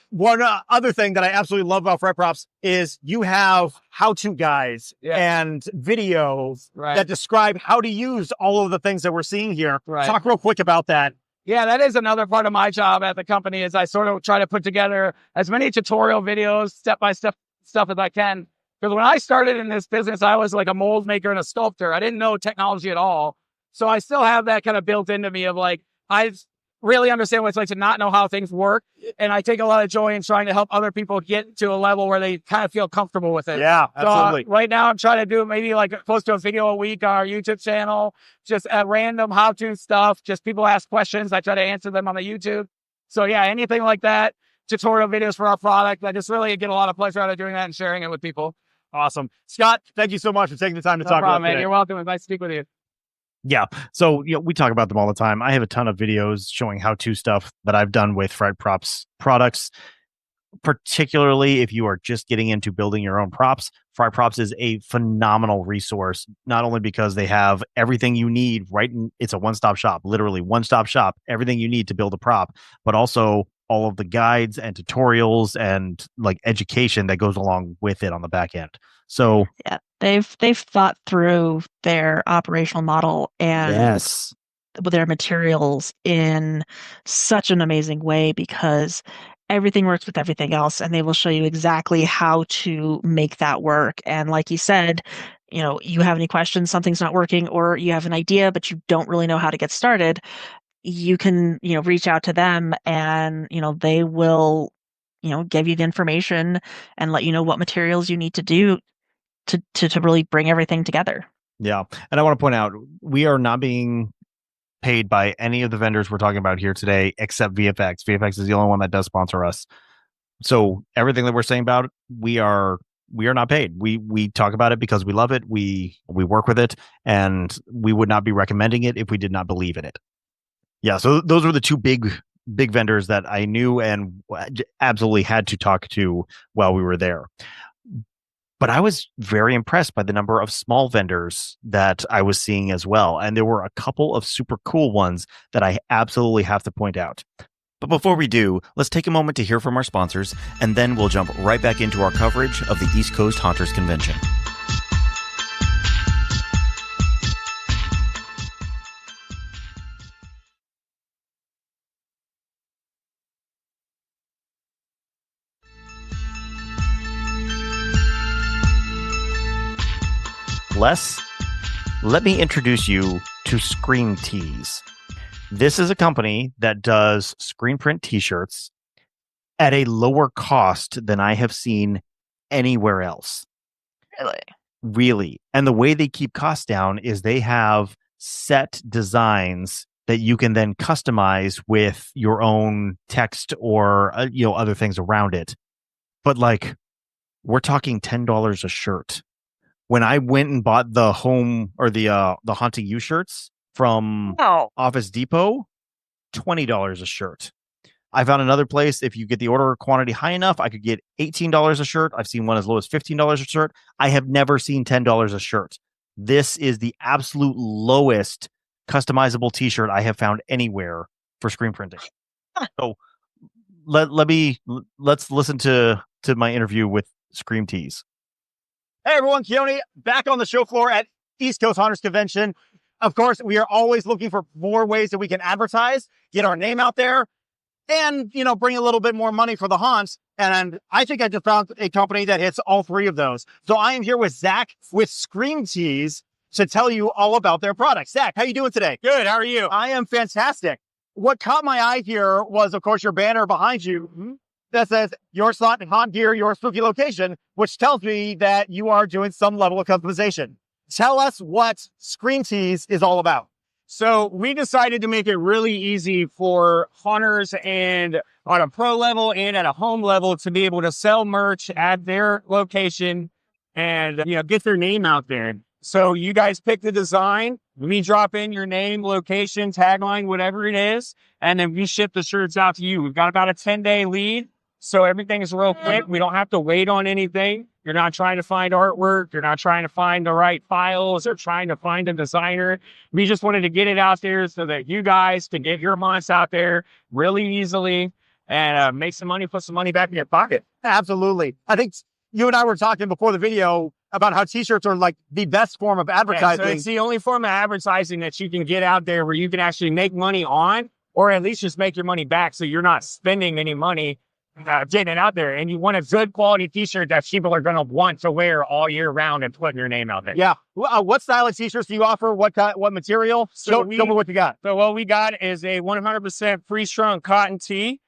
One other thing that I absolutely love about Fright Props is you have how-to guides and videos that describe how to use all of the things that we're seing here. Talk real quick about that. Yeah, that is another part of my job at the company, is I sort of try to put together as many tutorial videos, step-by-step stuff as I can. Because when I started in this business, I was like a mold maker and a sculptor. I didn't know technology at all. So I still have that kind of built into me of I really understand what it's like to not know how things work. And I take a lot of joy in trying to help other people get to a level where they kind of feel comfortable with it. Yeah, absolutely. So, right now I'm trying to do maybe close to a video a week on our YouTube channel, just random how-to stuff. Just people ask questions. I try to answer them on the YouTube. So yeah, anything like that, tutorial videos for our product. I just really get a lot of pleasure out of doing that and sharing it with people. Awesome. Scott, thank you so much for taking the time to talk about it. You're welcome. It's nice to speak with you. Yeah. So, we talk about them all the time. I have a ton of videos showing how-to stuff that I've done with Fright Props products. particularly if you are just getting into building your own props. Fry Props is a phenomenal resource, not only because they have everything you need it's a one-stop shop, literally one-stop shop, everything you need to build a prop, but also all of the guides and tutorials and like education that goes along with it on the back end. So yeah, they've thought through their operational model and their materials in such an amazing way, because everything works with everything else, and they will show you exactly how to make that work. And like you said, you have any questions, something's not working, or you have an idea, but you don't really know how to get started, you can, reach out to them, and, they will, give you the information and let you know what materials you need to do to really bring everything together. Yeah. And I want to point out, we are not being paid by any of the vendors we're talking about here today, except VFX. VFX is the only one that does sponsor us. So everything that we're saying about it, we are not paid. We talk about it because we love it. We work with it, and we would not be recommending it if we did not believe in it. Yeah. So those were the two big vendors that I knew and absolutely had to talk to while we were there. But I was very impressed by the number of small vendors that I was seeing as well. And there were a couple of super cool ones that I absolutely have to point out. But before we do, let's take a moment to hear from our sponsors, and then we'll jump right back into our coverage of the East Coast Haunters Convention. Les, let me introduce you to Screen Tees. This is a company that does screen print t-shirts at a lower cost than I have seen anywhere else. Really. And the way they keep costs down is they have set designs that you can then customize with your own text or other things around it. But like, we're talking $10 a shirt. When I went and bought the home or the Haunting You shirts from Office Depot, $20 a shirt. I found another place, if you get the order quantity high enough, I could get $18 a shirt. I've seen one as low as $15 a shirt. I have never seen $10 a shirt. This is the absolute lowest customizable t-shirt I have found anywhere for screen printing. So let's listen to my interview with Scream Tees. Hey everyone, Keoni back on the show floor at East Coast Haunters Convention. Of course, we are always looking for more ways that we can advertise, get our name out there, and, bring a little bit more money for the haunts. And I think I just found a company that hits all three of those. So I am here with Zach with Scream Tees to tell you all about their products. Zach, how you doing today? Good. How are you? I am fantastic. What caught my eye here was, of course, your banner behind you that says your slot and haunt gear, your spooky location, which tells me that you are doing some level of customization. Tell us what Scream Tees is all about. So we decided to make it really easy for haunters and on a pro level and at a home level to be able to sell merch at their location and, get their name out there. So you guys pick the design, we drop in your name, location, tagline, whatever it is, and then we ship the shirts out to you. We've got about a 10-day lead. So everything is real quick. We don't have to wait on anything. You're not trying to find artwork. You're not trying to find the right files or trying to find a designer. We just wanted to get it out there so that you guys can get your haunts out there really easily and make some money, put some money back in your pocket. Absolutely. I think you and I were talking before the video about how t-shirts are like the best form of advertising. So it's the only form of advertising that you can get out there where you can actually make money on, or at least just make your money back so you're not spending any money getting it out there. And you want a good quality t-shirt that people are going to want to wear all year round and putting your name out there. Yeah. What style of t-shirts do you offer? What material? Show me what you got. So what we got is a 100% pre-strung cotton tee,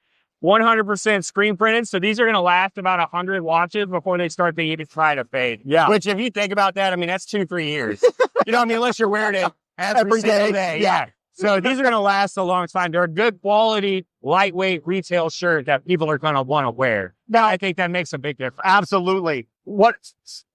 100% screen printed. So these are going to last about 100 washes before they start to even try to fade. Yeah. Which if you think about that, I mean, that's 2-3 years. Unless you're wearing it every day. Yeah. So these are going to last a long time. They're a good quality, lightweight retail shirt that people are going to want to wear. Now, I think that makes a big difference. Absolutely. What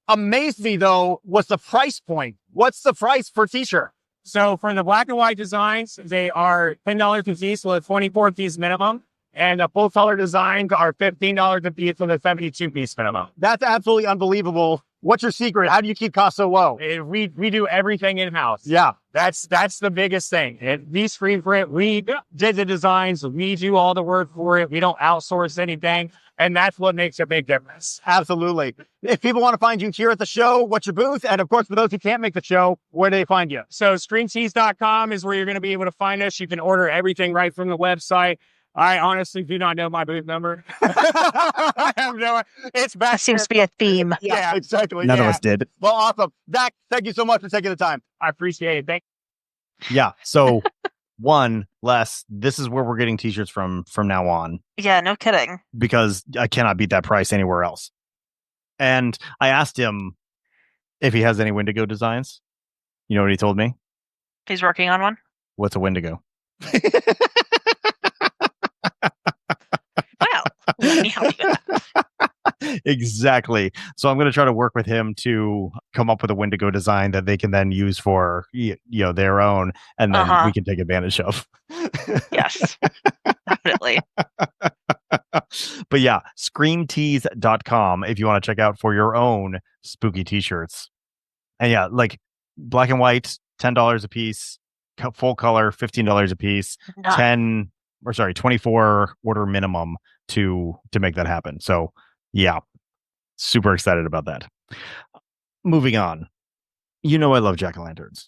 amazed me, though, was the price point. What's the price per t-shirt? So for the black and white designs, they are $10 a piece, so a 24 piece minimum. And the full color designs are $15 a piece with a 72-piece minimum. That's absolutely unbelievable. What's your secret? How do you keep costs so low? We do everything in-house. Yeah. That's the biggest thing. These screen print, we did the designs. We do all the work for it. We don't outsource anything. And that's what makes a big difference. Absolutely. If people want to find you here at the show, what's your booth? And of course, for those who can't make the show, where do they find you? So screentees.com is where you're going to be able to find us. You can order everything right from the website. I honestly do not know my booth number. I have no. It's back. That seems to be a theme. Yeah, exactly. None of us did. Well, awesome. Zach, thank you so much for taking the time. I appreciate it. Thank you. Yeah. So this is where we're getting t-shirts from now on. Yeah, no kidding. Because I cannot beat that price anywhere else. And I asked him if he has any Wendigo designs. You know what he told me? He's working on one. What's a Wendigo? Well, let me help you. Exactly. So I'm going to try to work with him to come up with a Wendigo design that they can then use for their own, and then we can take advantage of. Yes, definitely. But yeah, screamtees.com if you want to check out for your own spooky t-shirts. And yeah, like black and white, $10 a piece, full color, $15 a piece, 24 order minimum to make that happen. So yeah, super excited about that. Moving on. I love jack-o'-lanterns.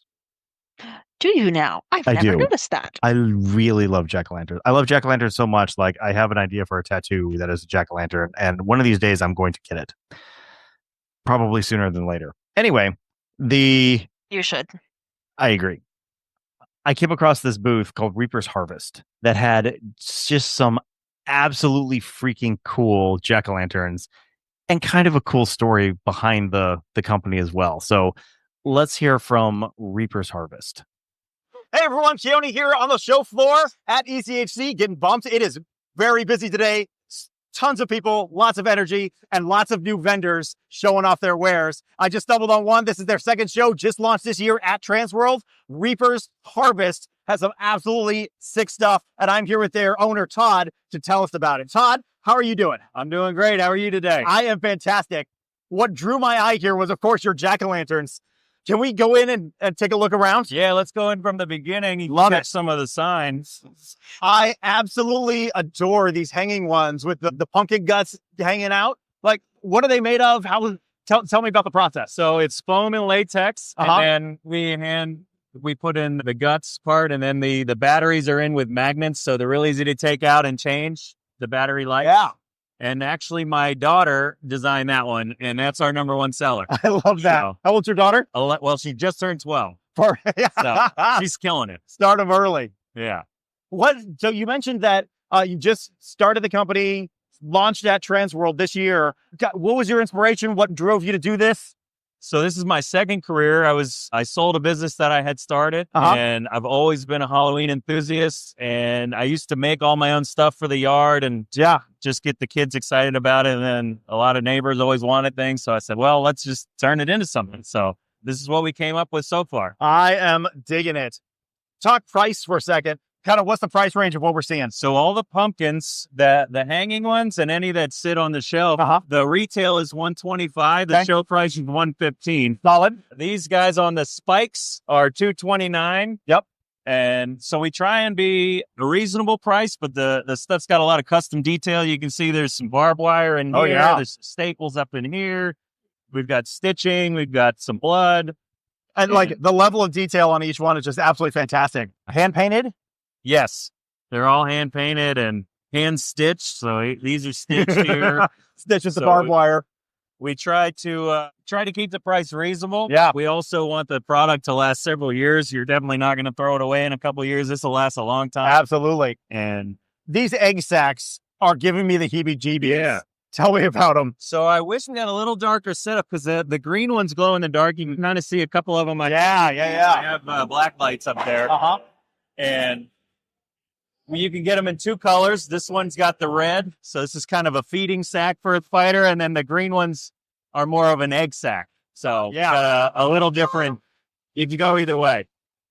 Do you now? I've never noticed that. I really love jack-o'-lanterns. I love jack-o'-lanterns so much, like I have an idea for a tattoo that is a jack-o'-lantern, and one of these days I'm going to get it. Probably sooner than later. Anyway, You should. I agree. I came across this booth called Reaper's Harvest that had just some absolutely freaking cool jack-o'-lanterns and kind of a cool story behind the company as well. So let's hear from Reaper's Harvest. Hey everyone, Keoni here on the show floor at ECHC getting bumped. It is very busy today. Tons of people, lots of energy, and lots of new vendors showing off their wares. I just stumbled on one. This is their second show, just launched this year at Transworld. Reaper's Harvest has some absolutely sick stuff, and I'm here with their owner, Todd, to tell us about it. Todd, how are you doing? I'm doing great. How are you today? I am fantastic. What drew my eye here was, of course, your jack-o'-lanterns. Can we go in and take a look around? Yeah, let's go in from the beginning. You Love catch it. some of the signs. I absolutely adore these hanging ones with the pumpkin guts hanging out. Like, what are they made of? Tell me about the process. So it's foam and latex, and then we put in the guts part, and then the batteries are in with magnets, so they're really easy to take out and change the battery life. Yeah. And actually, my daughter designed that one, and that's our number one seller. I love that. So, how old's your daughter? Well, she just turned 12. So She's killing it. Start them early. Yeah. So you mentioned that you just started the company, launched at Transworld this year. What was your inspiration? What drove you to do this? So this is my second career. I sold a business that I had started, and I've always been a Halloween enthusiast. And I used to make all my own stuff for the yard and just get the kids excited about it. And then a lot of neighbors always wanted things. So I said, well, let's just turn it into something. So this is what we came up with so far. I am digging it. Talk price for a second. Kind of what's the price range of what we're seeing? So all the pumpkins, the hanging ones and any that sit on the shelf, the retail is $125. The show price is $115. Solid. These guys on the spikes are $229. Yep. And so we try and be a reasonable price, but the stuff's got a lot of custom detail. You can see there's some barbed wire in here. There's staples up in here. We've got stitching. We've got some blood. And like the level of detail on each one is just absolutely fantastic. Hand painted? Yes. They're all hand painted and hand stitched. So these are stitched here. Stitched with the barbed wire. We try to keep the price reasonable. Yeah. We also want the product to last several years. You're definitely not going to throw it away in a couple of years. This will last a long time. Absolutely. And these egg sacks are giving me the heebie-jeebies. Yeah. Tell me about them. So I wish we had a little darker setup because the green ones glow in the dark. You can kind of see a couple of them. I have black lights up there. And you can get them in two colors. This one's got the red. So this is kind of a feeding sack for a fighter. And then the green ones are more of an egg sack. So a little different. You can go either way.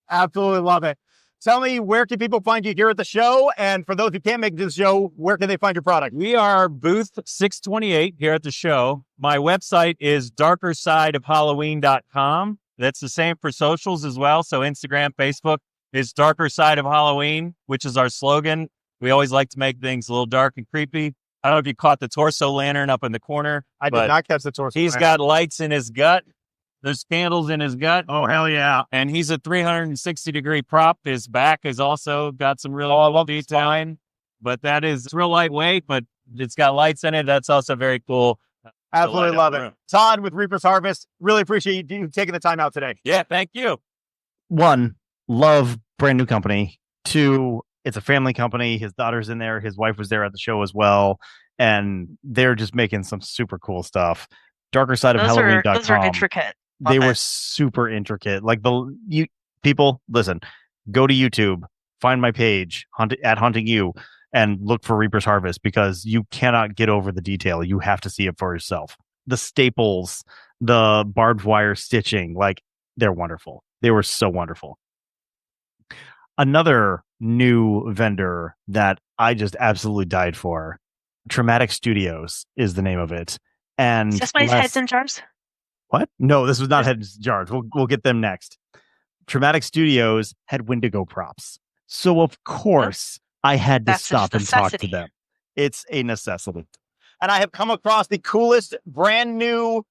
Absolutely love it. Tell me, where can people find you here at the show? And for those who can't make this show, where can they find your product? We are booth 628 here at the show. My website is darkersideofhalloween.com. That's the same for socials as well. So Instagram, Facebook is Darker Side of Halloween, which is our slogan. We always like to make things a little dark and creepy. I don't know if you caught the torso lantern up in the corner. I did not catch the torso He's got lights in his gut. There's candles in his gut. Oh, hell yeah. And he's a 360-degree prop. His back has also got some real detailing. But that is, it's real lightweight, but it's got lights in it. That's also very cool. Absolutely love it. Todd with Reaper's Harvest, really appreciate you taking the time out today. Yeah, thank you. 1, love brand new company. 2, it's a family company. His daughter's in there. His wife was there at the show as well. And they're just making some super cool stuff. Darkersideofhalloween.com. Those are intricate. They were super intricate. Like people, listen, go to YouTube, find my page at Hunting You, and look for Reaper's Harvest, because you cannot get over the detail. You have to see it for yourself. The staples, the barbed wire stitching, like, they're wonderful. They were so wonderful. Another new vendor that I just absolutely died for, Traumatic Studios is the name of it. And is this my heads and jars? What? No, this was not heads and jars. We'll get them next. Traumatic Studios had Wendigo props. So of course I had to stop and talk to them. It's a necessity. And I have come across the coolest brand new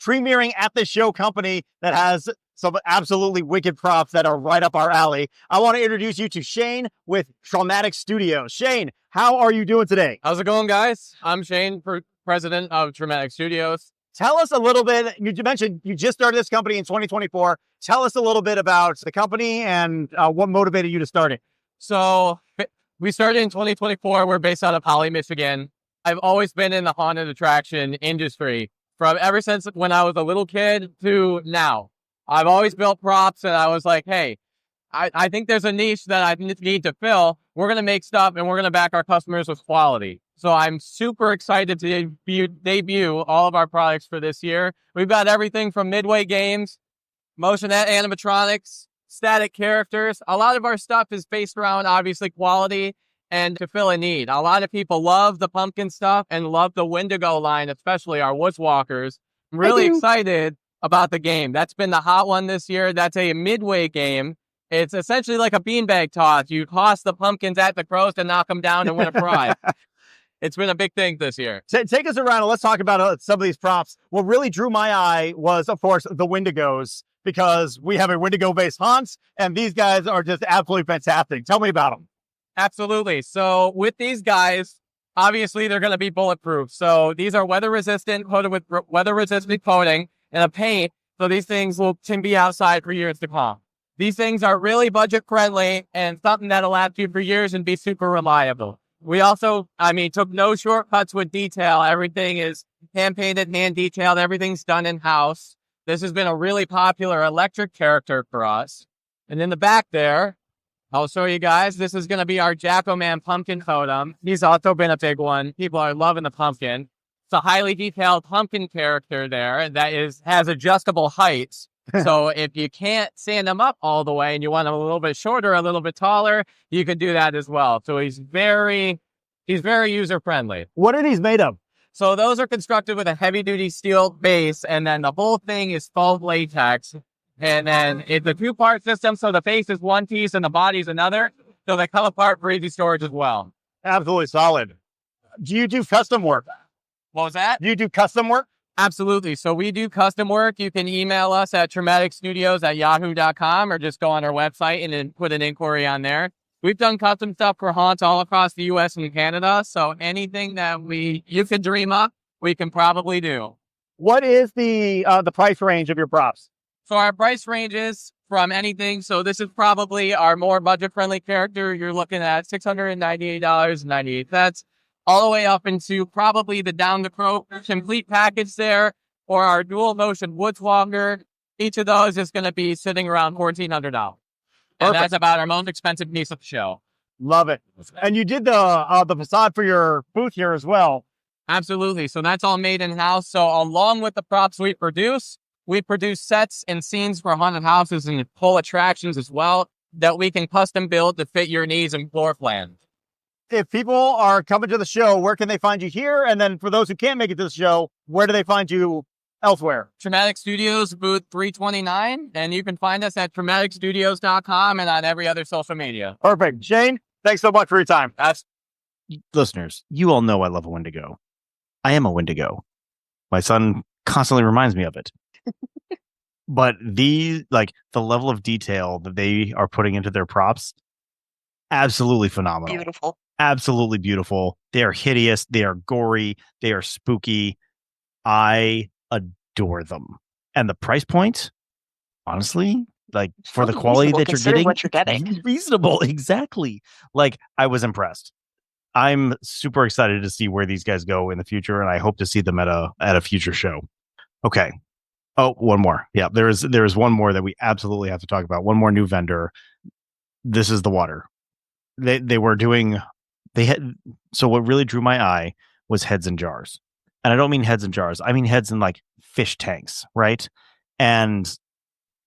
premiering at the show company that has some absolutely wicked props that are right up our alley. I want to introduce you to Shane with Traumatic Studios. Shane, how are you doing today? How's it going, guys? I'm Shane, president of Traumatic Studios. Tell us a little bit. You mentioned you just started this company in 2024. Tell us a little bit about the company and what motivated you to start it. So we started in 2024. We're based out of Holly, Michigan. I've always been in the haunted attraction industry from ever since when I was a little kid to now. I've always built props, and I was like, hey, I think there's a niche that I need to fill. We're going to make stuff, and we're going to back our customers with quality. So I'm super excited to debut all of our products for this year. We've got everything from midway games, motion animatronics, static characters. A lot of our stuff is based around, obviously, quality and to fill a need. A lot of people love the pumpkin stuff and love the Wendigo line, especially our Woodswalkers. I'm really excited about the game. That's been the hot one this year. That's a midway game. It's essentially like a beanbag toss. You toss the pumpkins at the crows to knock them down and win a prize. It's been a big thing this year. Take us around and let's talk about some of these props. What really drew my eye was, of course, the Wendigos, because we have a Wendigo-based haunt, and these guys are just absolutely fantastic. Tell me about them. Absolutely. So with these guys, obviously they're going to be bulletproof. So these are weather-resistant, coated with weather-resistant coating and a paint. So these things can be outside for years to come. These things are really budget-friendly and something that'll last you for years and be super reliable. We also, took no shortcuts with detail. Everything is hand-painted, hand-detailed. Everything's done in-house. This has been a really popular electric character for us. And in the back there, I'll show you guys. This is going to be our Jacko-Man pumpkin totem. He's also been a big one. People are loving the pumpkin. It's a highly detailed pumpkin character there that has adjustable heights. So if you can't stand him up all the way and you want him a little bit shorter, a little bit taller, you can do that as well. So he's very user-friendly. What are these made of? So those are constructed with a heavy-duty steel base, and then the whole thing is faux latex. And then it's a 2-part system, so the face is one piece and the body's another. So they come apart for easy storage as well. Absolutely solid. Do you do custom work? What was that? Do you do custom work? Absolutely. So we do custom work. You can email us at traumaticstudios@yahoo.com or just go on our website and then put an inquiry on there. We've done custom stuff for haunts all across the U.S. and Canada. So anything that you could dream up, we can probably do. What is the price range of your props? So our price ranges from anything. So this is probably our more budget-friendly character. You're looking at $698.98. All the way up into probably the down the throat complete package there, or our dual motion Woodswalker. Each of those is going to be sitting around $1,400. And that's about our most expensive piece of the show. Love it. And you did the facade for your booth here as well. Absolutely. So that's all made in-house. So along with the props we produce sets and scenes for haunted houses and full attractions as well. that we can custom build to fit your needs and floor plan. If people are coming to the show, where can they find you here? And then for those who can't make it to the show, where do they find you elsewhere? Traumatic Studios, booth 329. And you can find us at traumaticstudios.com and on every other social media. Perfect. Shane, thanks so much for your time. Listeners, you all know I love a Wendigo. I am a Wendigo. My son constantly reminds me of it. But the level of detail that they are putting into their props, absolutely phenomenal. Beautiful. Absolutely beautiful. They are hideous. They are gory. They are spooky. I adore them. And the price point, honestly, like for the quality that you're getting, reasonable. Exactly. Like, I was impressed. I'm super excited to see where these guys go in the future, and I hope to see them at a future show. Okay. Oh, one more. Yeah, there is one more that we absolutely have to talk about. One more new vendor. This is the water. So what really drew my eye was heads in jars. And I don't mean heads in jars. I mean heads in like fish tanks, right? And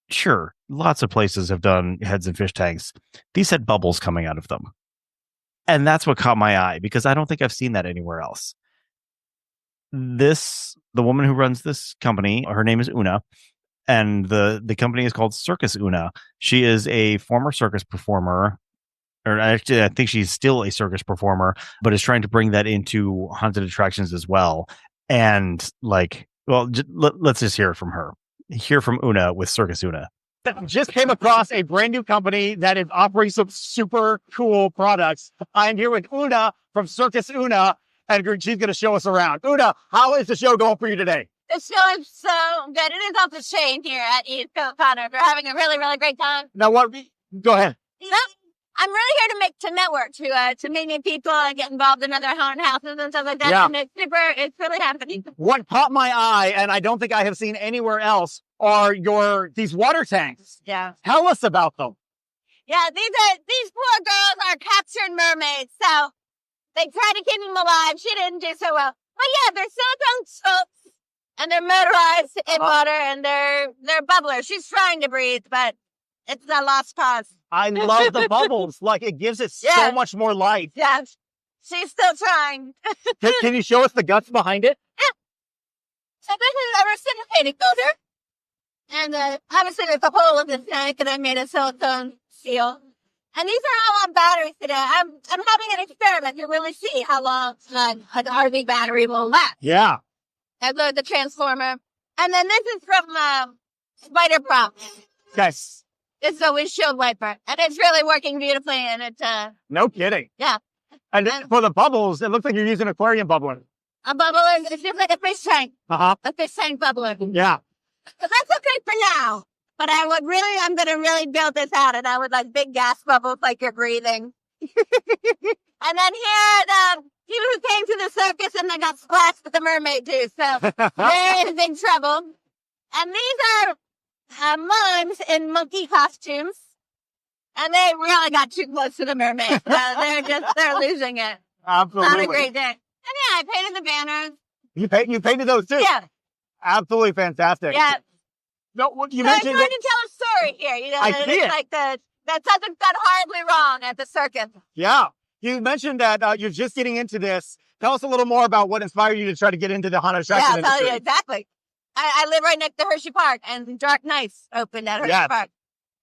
sure, lots of places have done heads in fish tanks. These had bubbles coming out of them. And that's what caught my eye, because I don't think I've seen that anywhere else. The woman who runs this company, her name is Una, and the company is called Circus Una. She is a former circus performer, or actually I think she's still a circus performer, but is trying to bring that into haunted attractions as well. And let's just hear from her. Hear from Una with Circus Una. Just came across a brand new company that is offering some super cool products. I'm here with Una from Circus Una, and she's going to show us around. Una, how is the show going for you today? The show is so good. It is off the chain here at East Coast Connor. We're having a really, really great time. Now, go ahead. I'm really here to network, to meet new people and get involved in other haunted houses and stuff like that. Yeah. And it's really happening. What caught my eye, and I don't think I have seen anywhere else, are these water tanks. Yeah. Tell us about them. Yeah, these poor girls are captured mermaids, so they tried to keep them alive. She didn't do so well. But yeah, they're silicone scopes, and they're motorized in water, and they're bubblers. She's trying to breathe, but it's a lost cause. I love the bubbles. Like, it gives it so much more life. Yeah, she's still trying. Can you show us the guts behind it? Yeah. So this is a reciprocating motor. And obviously there's a hole in the tank, and I made a silicone seal. And these are all on batteries today. I'm having an experiment to really see how long an RV battery will last. Yeah. And the transformer. And then this is from Spider Prop. Yes. It's a windshield wiper, and it's really working beautifully. And it's no kidding. Yeah. And for the bubbles, it looks like you're using aquarium bubbler. A bubbler, it's just like a fish tank. Uh-huh. A fish tank bubbler. Yeah. But that's okay for now. But I'm going to really build this out, and I would like big gas bubbles like you're breathing. And then here, the people who came to the circus and they got splashed with the mermaid too. So they're in big trouble. And these are mimes in monkey costumes, and they really got too close to the mermaid. So they're losing it. Absolutely. Not a great day. And yeah, I painted the banners. You painted those too? Yeah. Absolutely fantastic. Yeah. No, you so mentioned. I'm trying to tell a story here. You know, I see it. Like that something's gone horribly wrong at the circus. Yeah. You mentioned that you're just getting into this. Tell us a little more about what inspired you to try to get into the haunted attraction industry. Yeah, I'll tell you exactly. I live right next to Hershey Park, and Dark Nights opened at Hershey Park.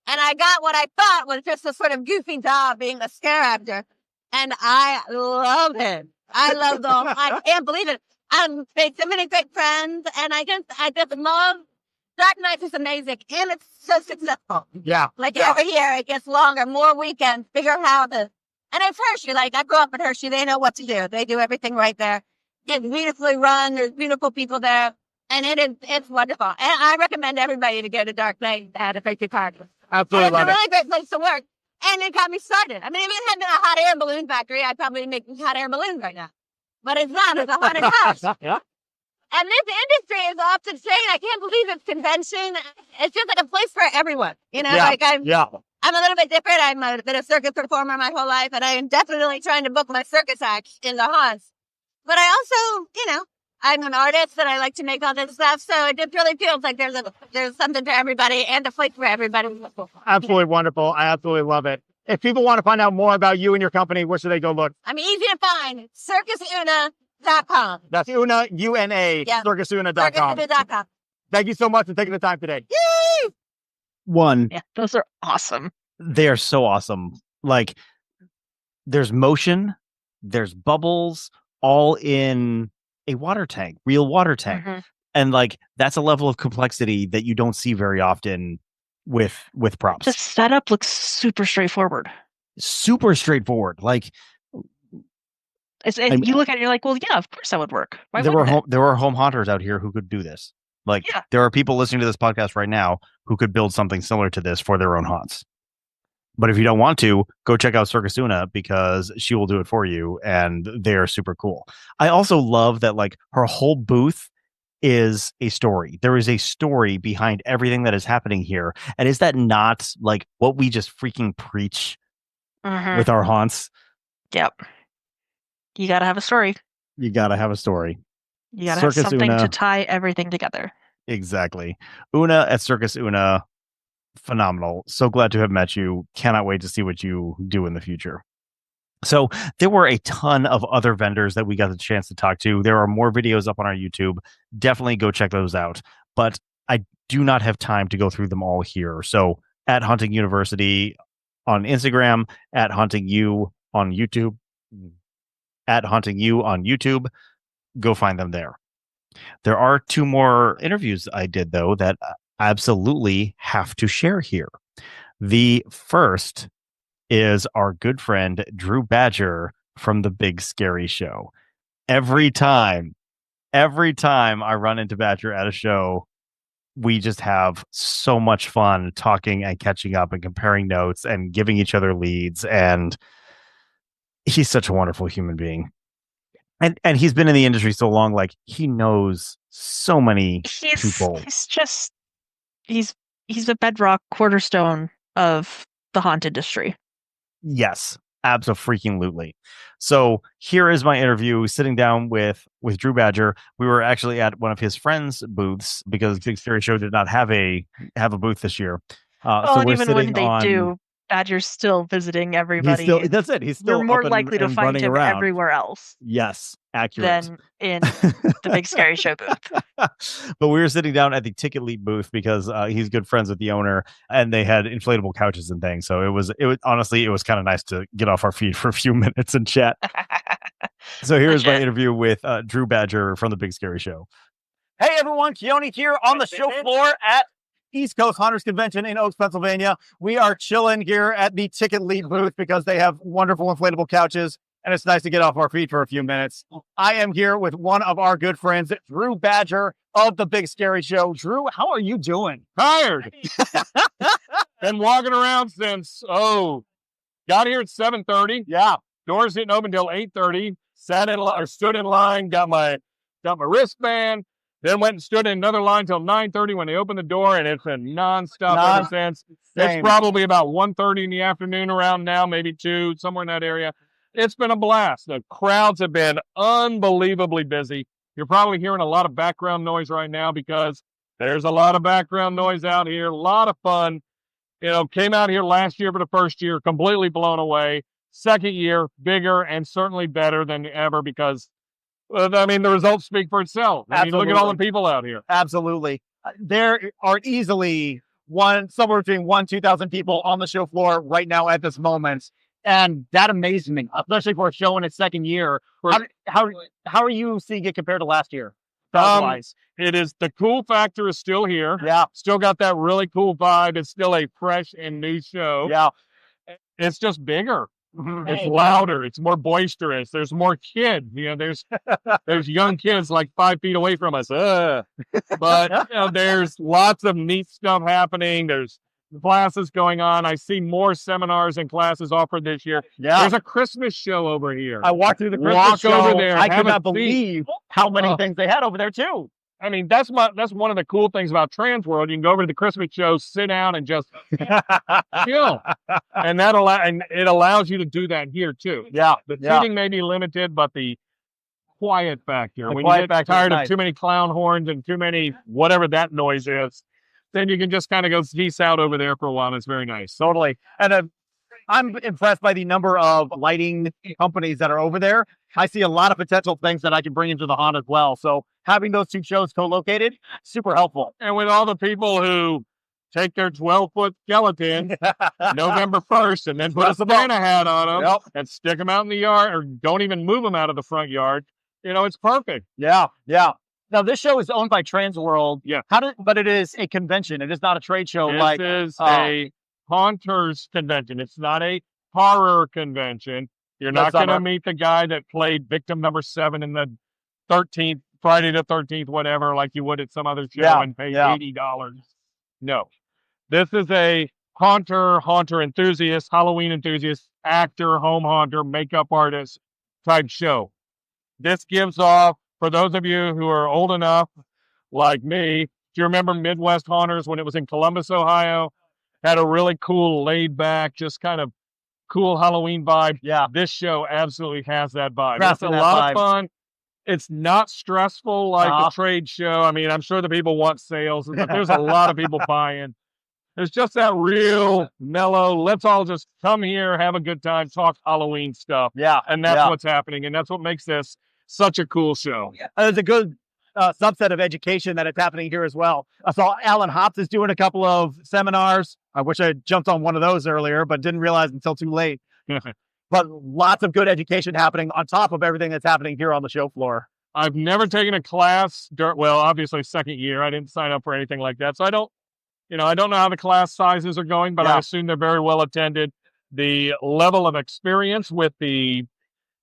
And I got what I thought was just a sort of goofy doll being a scare actor. And I love it. I love them. I can't believe it. I've made so many great friends, and I just love Dark Nights. Is amazing, and it's so successful. Yeah. Every year it gets longer, more weekends, bigger houses. And it's Hershey. I grew up in Hershey. They know what to do. They do everything right there. It's beautifully run. There's beautiful people there. And it's wonderful. And I recommend everybody to go to Dark Night at a Hershey Park. Absolutely love it. It's a really great place to work. And it got me started. I mean, if it had been a hot air balloon factory, I'd probably be making hot air balloons right now. But it's not. It's a haunted house. Yeah. And this industry is off the chain. I can't believe it's convention. It's just like a place for everyone. You know, I'm a little bit different. I've been a circus performer my whole life, and I am definitely trying to book my circus acts in the haunts. But I also, I'm an artist and I like to make all this stuff. So it just really feels like there's something for everybody and a fleet for everybody. Absolutely wonderful. I absolutely love it. If people want to find out more about you and your company, where should they go look? I'm easy to find. CircusUna.com. That's Una, UNA, Yep. CircusUna.com. CircusUna.com. Thank you so much for taking the time today. Yay! One, Yeah, those are awesome. they are so awesome. Like, there's motion, there's bubbles, all in a water tank, real water tank. Mm-hmm. And like, that's a level of complexity that you don't see very often with props. The setup looks super straightforward. Super straightforward. Like, you look at it, you're like, well, yeah, of course that would work. Why there wouldn't it? were home haunters out here who could do this. Like, Yeah. there are people listening to this podcast right now who could build something similar to this for their own haunts. But if you don't want to, go check out Circus Una, because she will do it for you, and they are super cool. I also love that, like, her whole booth is a story. There is a story behind everything that is happening here. And is that not like what we just freaking preach with our haunts? Yep. You got to have a story. You got to have a story. You got to have something Una, to tie everything together. Exactly. Una at Circus Una. Phenomenal. So glad to have met you. Cannot wait to see what you do in the future. So there were a ton of other vendors that we got the chance to talk to. There are more videos up on our YouTube. Definitely go check those out. But I do not have time to go through them all here. So at Hunting University on Instagram, at Hunting U on YouTube, go find them there. There are 2 more interviews I did, though, that absolutely have to share here. The first is our good friend Drew Badger from the Big Scary Show. Every time I run into Badger at a show, we just have so much fun talking and catching up and comparing notes and giving each other leads. And he's such a wonderful human being. And he's been in the industry so long, like, he knows so many people. He's the bedrock cornerstone of the haunt industry. Yes, absolutely. So here is my interview, sitting down with Drew Badger. We were actually at one of his friends' booths because Big Scary Show did not have a booth this year. And even when they do, Badger's still visiting everybody. That's it. He's still You're more likely to find him everywhere else. Yes, accurate. Than in the Big Scary Show booth. But we were sitting down at the Ticket Leap booth because he's good friends with the owner, and they had inflatable couches and things. So it was honestly, it was kind of nice to get off our feet for a few minutes and chat. So here's my interview with Drew Badger from the Big Scary Show. Hey everyone, Keoni here on the show floor at East Coast Hunters Convention in Oaks, Pennsylvania. We are chilling here at the Ticket Leap booth because they have wonderful inflatable couches, and it's nice to get off our feet for a few minutes. I am here with one of our good friends, Drew Badger of the Big Scary Show. Drew, how are you doing? Tired. Been walking around since, got here at 7:30. Yeah. Doors didn't open until 8:30. Stood in line, got my wristband. Then went and stood in another line till 9:30 when they opened the door, and it's been nonstop ever since. It's probably about 1:30 in the afternoon around now, maybe 2, somewhere in that area. It's been a blast. The crowds have been unbelievably busy. You're probably hearing a lot of background noise right now because there's a lot of background noise out here. A lot of fun. Came out here last year for the first year, completely blown away. Second year, bigger and certainly better than ever because the results speak for itself. Look at all the people out here. Absolutely. There are easily somewhere between 2,000 people on the show floor right now at this moment. And that amazed me, especially for a show in its second year. How are you seeing it compared to last year? It is, the cool factor is still here. Yeah. Still got that really cool vibe. It's still a fresh and new show. Yeah. It's just bigger. It's louder. It's more boisterous. There's more kids. There's young kids like 5 feet away from us. But there's lots of neat stuff happening. There's classes going on. I see more seminars and classes offered this year. Yeah. There's a Christmas show over here. I walked through the Christmas show. Over there. I could not believe how many things they had over there too. That's one of the cool things about Trans World. You can go over to the Christmas show, sit down, and just chill. And it allows you to do that here too. Yeah. The seating may be limited, but the quiet factor. When you get tired of too many clown horns and too many whatever that noise is, then you can just kind of go peace out over there for a while. It's very nice. Totally. And I'm impressed by the number of lighting companies that are over there. I see a lot of potential things that I can bring into the haunt as well. So having those two shows co-located, super helpful. And with all the people who take their 12-foot skeleton November 1st and then put a Santa hat on them and stick them out in the yard, or don't even move them out of the front yard, it's perfect. Yeah. Now, this show is owned by Transworld. Yeah. But it is a convention. It is not a trade show. This is a haunters convention. It's not a horror convention. You're not going to meet the guy that played victim number 7 in the 13th, Friday the 13th, whatever, like you would at some other show and pay $80. No. This is a haunter enthusiast, Halloween enthusiast, actor, home haunter, makeup artist type show. This gives off, for those of you who are old enough, like me, do you remember Midwest Haunters when it was in Columbus, Ohio? Had a really cool, laid back, just kind of cool Halloween vibe. Yeah. This show absolutely has that vibe. It's a lot of fun. It's not stressful like a trade show. I mean, I'm sure the people want sales, but there's a lot of people buying. There's just that real mellow, let's all just come here, have a good time, talk Halloween stuff. Yeah. And that's what's happening. And that's what makes this such a cool show. There's a good subset of education that it's happening here as well. I saw Alan Hops is doing a couple of seminars. I wish I jumped on one of those earlier, but didn't realize until too late. But lots of good education happening on top of everything that's happening here on the show floor. I've never taken a class. Well, obviously second year. I didn't sign up for anything like that. So I don't know how the class sizes are going, but I assume they're very well attended. The level of experience with the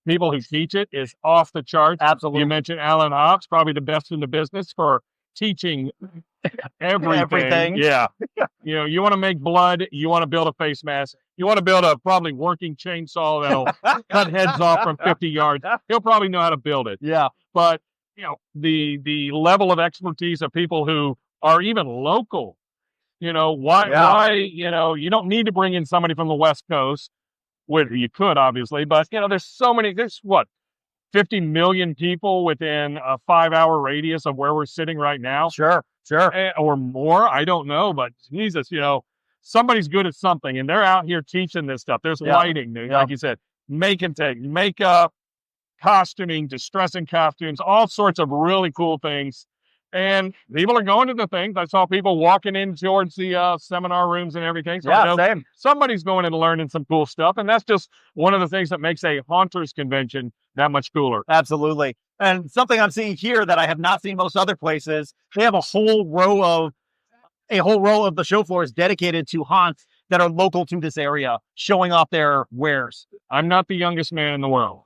people who teach it is off the charts. Absolutely. You mentioned Alan Hops, probably the best in the business for teaching everything. Yeah. You want to make blood, you want to build a face mask, you want to build a probably working chainsaw that'll cut heads off from 50 yards. He'll probably know how to build it. Yeah. But, the level of expertise of people who are even local, why, you don't need to bring in somebody from the West Coast. You could, obviously, but, there's 50 million people within a 5-hour radius of where we're sitting right now. Sure. Or more. I don't know, but Jesus, somebody's good at something and they're out here teaching this stuff. There's lighting, like you said, makeup, costuming, distressing costumes, all sorts of really cool things. And people are going to the things. I saw people walking in towards the seminar rooms and everything. So same. Somebody's going and learning some cool stuff. And that's just one of the things that makes a haunters convention that much cooler. Absolutely. And something I'm seeing here that I have not seen most other places, they have a whole row of the show floors dedicated to haunts that are local to this area, showing off their wares. I'm not the youngest man in the world,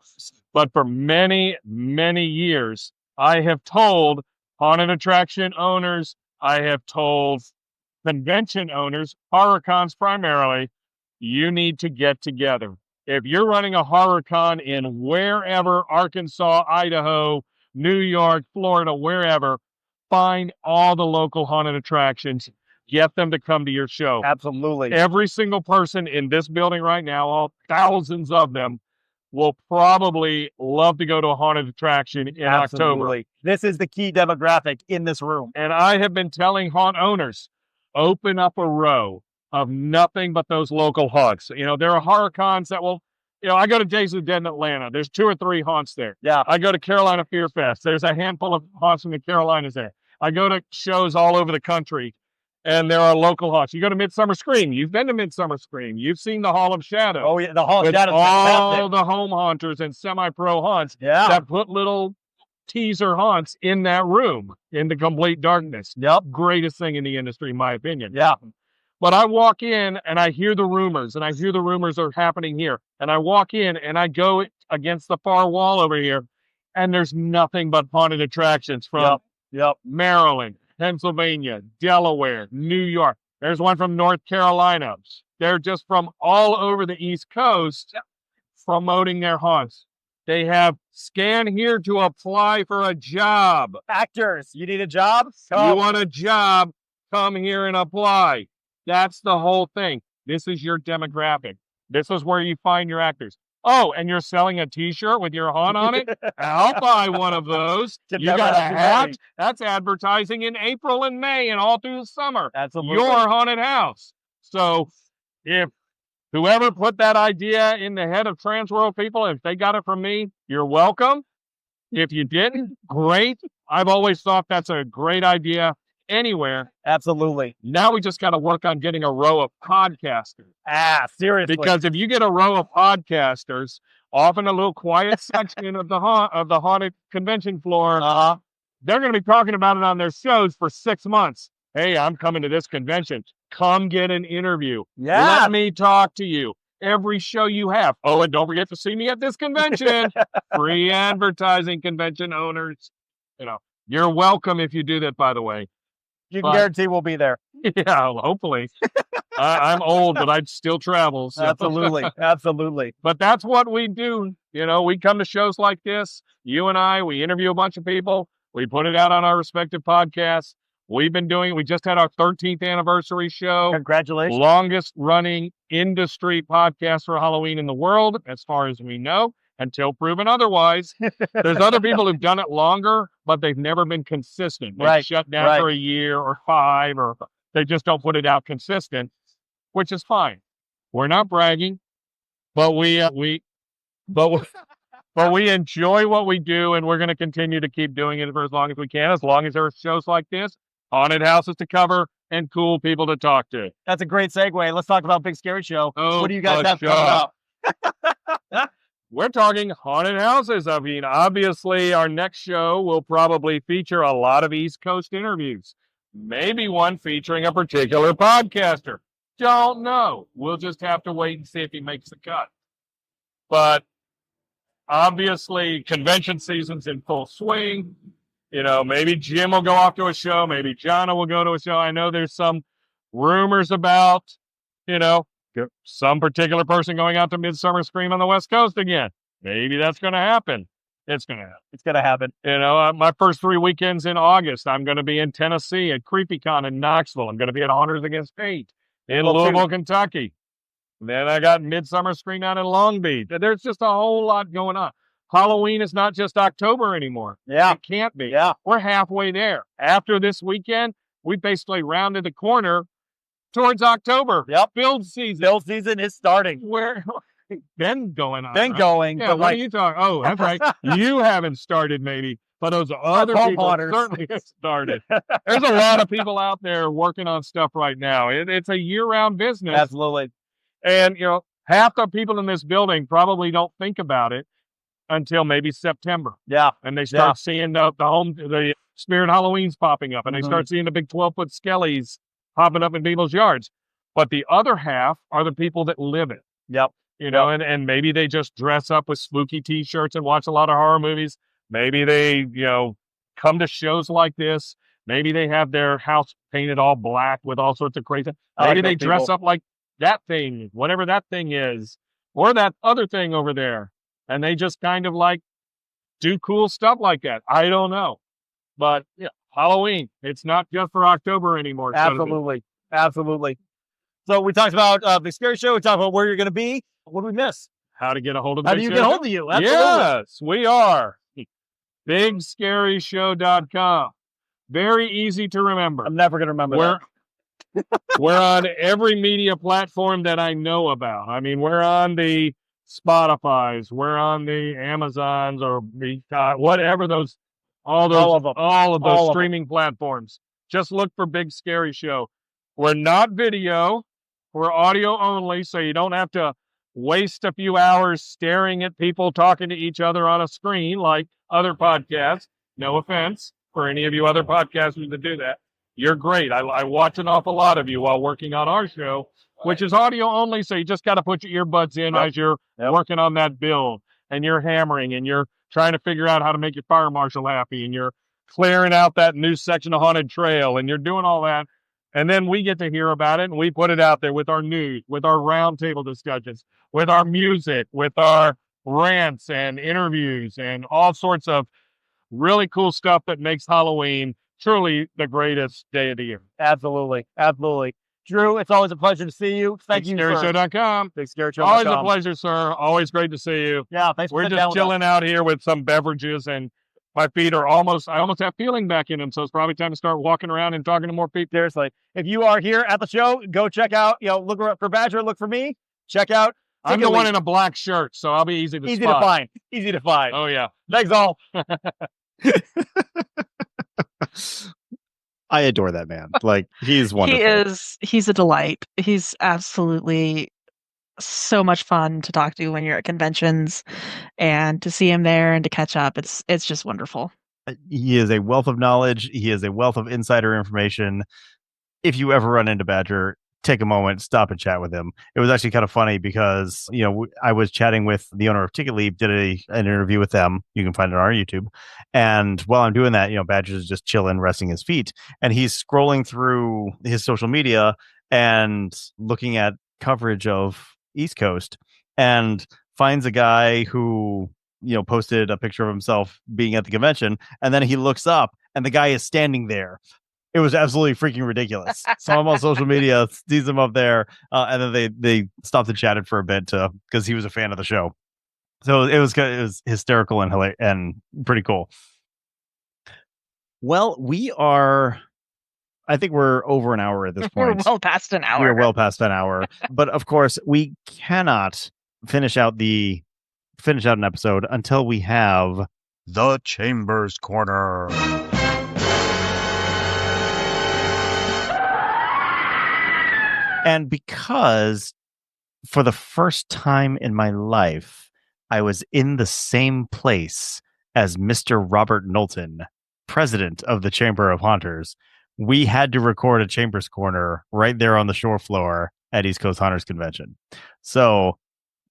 but for many, many years, I have told haunted attraction owners, I have told convention owners, horror cons primarily, you need to get together. If you're running a horror con in wherever, Arkansas, Idaho, New York, Florida, wherever, find all the local haunted attractions, get them to come to your show. Absolutely. Every single person in this building right now, all thousands of them, will probably love to go to a haunted attraction in October. This is the key demographic in this room. And I have been telling haunt owners, open up a row of nothing but those local haunts. There are horror cons that will, I go to Days of the Dead in Atlanta. There's 2 or 3 haunts there. Yeah. I go to Carolina Fear Fest. There's a handful of haunts in the Carolinas there. I go to shows all over the country, and there are local haunts. You go to Midsummer Scream. You've been to Midsummer Scream. You've seen the Hall of Shadows. Oh, yeah, the Hall of Shadows. All the home haunters and semi-pro haunts that put little teaser haunts in that room in the complete darkness. Yep. Greatest thing in the industry, in my opinion. Yeah. But I walk in and I hear the rumors, and I hear the rumors are happening here. And I walk in and I go against the far wall over here, and there's nothing but haunted attractions from Maryland, Pennsylvania, Delaware, New York. There's one from North Carolina. They're just from all over the East Coast promoting their haunts. They have scan here to apply for a job. Actors, you need a job? You want a job, come here and apply. That's the whole thing. This is your demographic. This is where you find your actors. Oh, and you're selling a T-shirt with your haunt on it? I'll buy one of those. You got a hat? That's advertising in April and May and all through the summer. Absolutely. Your haunted house. So if whoever put that idea in the head of trans world people, if they got it from me, you're welcome. If you didn't, great. I've always thought that's a great idea anywhere. Absolutely. Now we just got to work on getting a row of podcasters. Seriously. Because if you get a row of podcasters, often a little quiet section of the haunted convention floor, they're going to be talking about it on their shows for 6 months. Hey, I'm coming to this convention. Come get an interview. Yeah. Let me talk to you. Every show you have. Oh, and don't forget to see me at this convention. Free advertising, convention owners. You're welcome if you do that, by the way. You can guarantee we'll be there. Yeah, hopefully. I'm old, but I'd still travel. So. Absolutely. Absolutely. But that's what we do. We come to shows like this. You and I, we interview a bunch of people. We put it out on our respective podcasts. We just had our 13th anniversary show. Congratulations. Longest running industry podcast for Halloween in the world, as far as we know, until proven otherwise. There's other people who've done it longer, but they've never been consistent. They've shut down for a year or 5, or they just don't put it out consistent, which is fine. We're not bragging, but we enjoy what we do, and we're going to continue to keep doing it for as long as we can, as long as there are shows like this, haunted houses to cover, and cool people to talk to. That's a great segue. Let's talk about Big Scary Show. Oh, what do you guys have coming up? We're talking haunted houses. I mean, obviously, our next show will probably feature a lot of East Coast interviews. Maybe one featuring a particular podcaster. Don't know. We'll just have to wait and see if he makes the cut. But obviously, convention season's in full swing. Maybe Jim will go off to a show. Maybe Jonna will go to a show. I know there's some rumors about, some particular person going out to Midsummer Scream on the West Coast again. Maybe that's going to happen. It's going to happen. It's going to happen. My first 3 weekends in August, I'm going to be in Tennessee at CreepyCon in Knoxville. I'm going to be at Honors Against Fate in Louisville, Kentucky. Then I got Midsummer Scream out in Long Beach. There's just a whole lot going on. Halloween is not just October anymore. Yeah. It can't be. Yeah. We're halfway there. After this weekend, we basically rounded the corner towards October. Yep. Build season. Build season is starting. Where then going on. Then right? going. Yeah, but what are you talking? Oh, that's right. You haven't started maybe, but those other people certainly have started. There's a lot of people out there working on stuff right now. It's a year-round business. Absolutely. And, half the people in this building probably don't think about it until maybe September. Yeah. And they start seeing the Spirit Halloweens popping up, and they start seeing the big 12-foot skellies popping up in people's yards. But the other half are the people that live it. Yep. And maybe they just dress up with spooky T-shirts and watch a lot of horror movies. Maybe they, come to shows like this. Maybe they have their house painted all black with all sorts of crazy. Maybe they dress up like that thing, whatever that thing is, or that other thing over there. And they just kind of do cool stuff like that. I don't know. But Halloween, it's not just for October anymore. Absolutely. Absolutely. So we talked about the Scary Show. We talked about where you're going to be. What did we miss? How to get a hold of How do you get a hold of you? Absolutely. Yes, we are. BigScaryShow.com. Very easy to remember. I'm never going to remember that. We're on every media platform that I know about. I mean, we're on the Spotify's, we're on the Amazons or whatever all of those streaming platforms. Just look for Big Scary Show. We're not video, we're audio only, so you don't have to waste a few hours staring at people talking to each other on a screen like other podcasts. No offense for any of you other podcasters that do that. You're great. I watch an awful lot of you while working on our show, which is audio only, so you just got to put your earbuds in as you're working on that build, and you're hammering, and you're trying to figure out how to make your fire marshal happy, and you're clearing out that new section of Haunted Trail, and you're doing all that. And then we get to hear about it, and we put it out there with our news, with our roundtable discussions, with our music, with our rants and interviews, and all sorts of really cool stuff that makes Halloween truly the greatest day of the year. Absolutely. Absolutely. Drew, it's always a pleasure to see you. Thank you. BigScaryShow.com. BigScaryShow.com. Always a pleasure, sir. Always great to see you. Yeah, thanks for We're just chilling out here with some beverages, and my feet are I almost have feeling back in them, so it's probably time to start walking around and talking to more people. Seriously. If you are here at the show, go check out, look for Badger, look for me. Check out. I'm the one in a black shirt, so I'll be easy to find. Easy to find. Oh, yeah. Thanks, all. I adore that man. Like, he's wonderful. He's a delight. He's absolutely so much fun to talk to when you're at conventions, and to see him there and to catch up. It's just wonderful. He is a wealth of knowledge. He is a wealth of insider information. If you ever run into Badger, take a moment, stop and chat with him. It was actually kind of funny because, I was chatting with the owner of Ticket Leap, did an interview with them. You can find it on our YouTube. And while I'm doing that, Badger's just chilling, resting his feet. And he's scrolling through his social media and looking at coverage of East Coast, and finds a guy who, posted a picture of himself being at the convention. And then he looks up and the guy is standing there. It was absolutely freaking ridiculous. So I'm on social media, sees him up there, and then they stopped and chatted for a bit because he was a fan of the show. So it was hysterical and hilarious and pretty cool. Well, I think we're over an hour at this point. We're well past an hour. We're well past an hour. But of course, we cannot finish out an episode until we have the Chambers Corner. And because for the first time in my life, I was in the same place as Mr. Robert Knowlton, president of the Chamber of Haunters, we had to record a Chambers Corner right there on the shore floor at East Coast Haunters Convention. So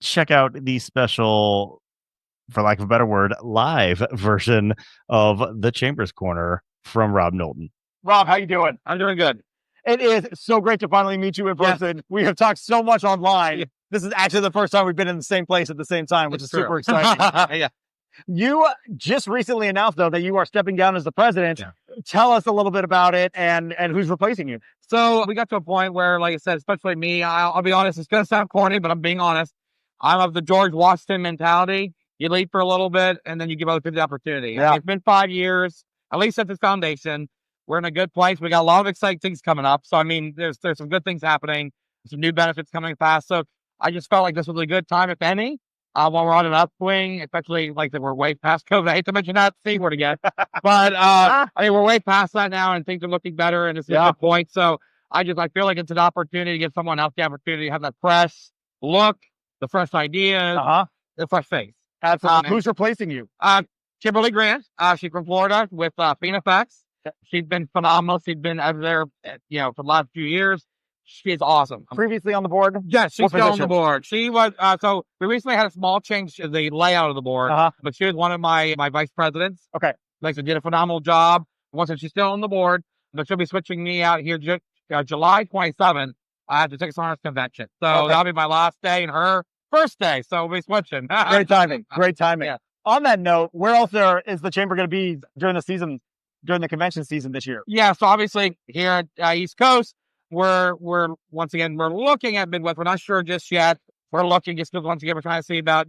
check out the special, for lack of a better word, live version of the Chambers Corner from Rob Knowlton. Rob, how you doing? I'm doing good. It is so great to finally meet you in person. Yes. We have talked so much online. Yeah. This is actually the first time we've been in the same place at the same time, which is super exciting. Yeah. You just recently announced, though, that you are stepping down as the president. Yeah. Tell us a little bit about it and who's replacing you. So we got to a point where, like I said, especially me, I'll be honest, it's going to sound corny, but I'm being honest. I'm of the George Washington mentality. You lead for a little bit, and then you give other people the opportunity. Yeah. It's been 5 years, at least at this foundation. We're in a good place. We got a lot of exciting things coming up. So, I mean, there's some good things happening, some new benefits coming fast. So I just felt like this was a good time, if any, while we're on an upswing, especially like that we're way past COVID. I hate to mention that C word again, but I mean, we're way past that now and things are looking better, and it's a good point. So I feel like it's an opportunity to give someone else the opportunity to have that fresh look, the fresh ideas, the fresh face. Absolutely. Who's replacing you? Kimberly Grant. She's from Florida with Phoenix. She's been phenomenal. She's been over there, for the last few years. She's awesome. Previously on the board? Yes, she's still on the board. She was, so we recently had a small change in the layout of the board, but she was one of my vice presidents. Okay. Like, she did a phenomenal job. She's still on the board, but she'll be switching me out here July 27th at the Texas Haunters Convention. So that'll be my last day and her first day. So we'll be switching. Great timing. Great timing. Yeah. On that note, where else is the chamber going to be during the convention season this year? Yeah, so obviously here at East Coast, we're looking at Midwest. We're not sure just yet. We're looking just because once again we're trying to see about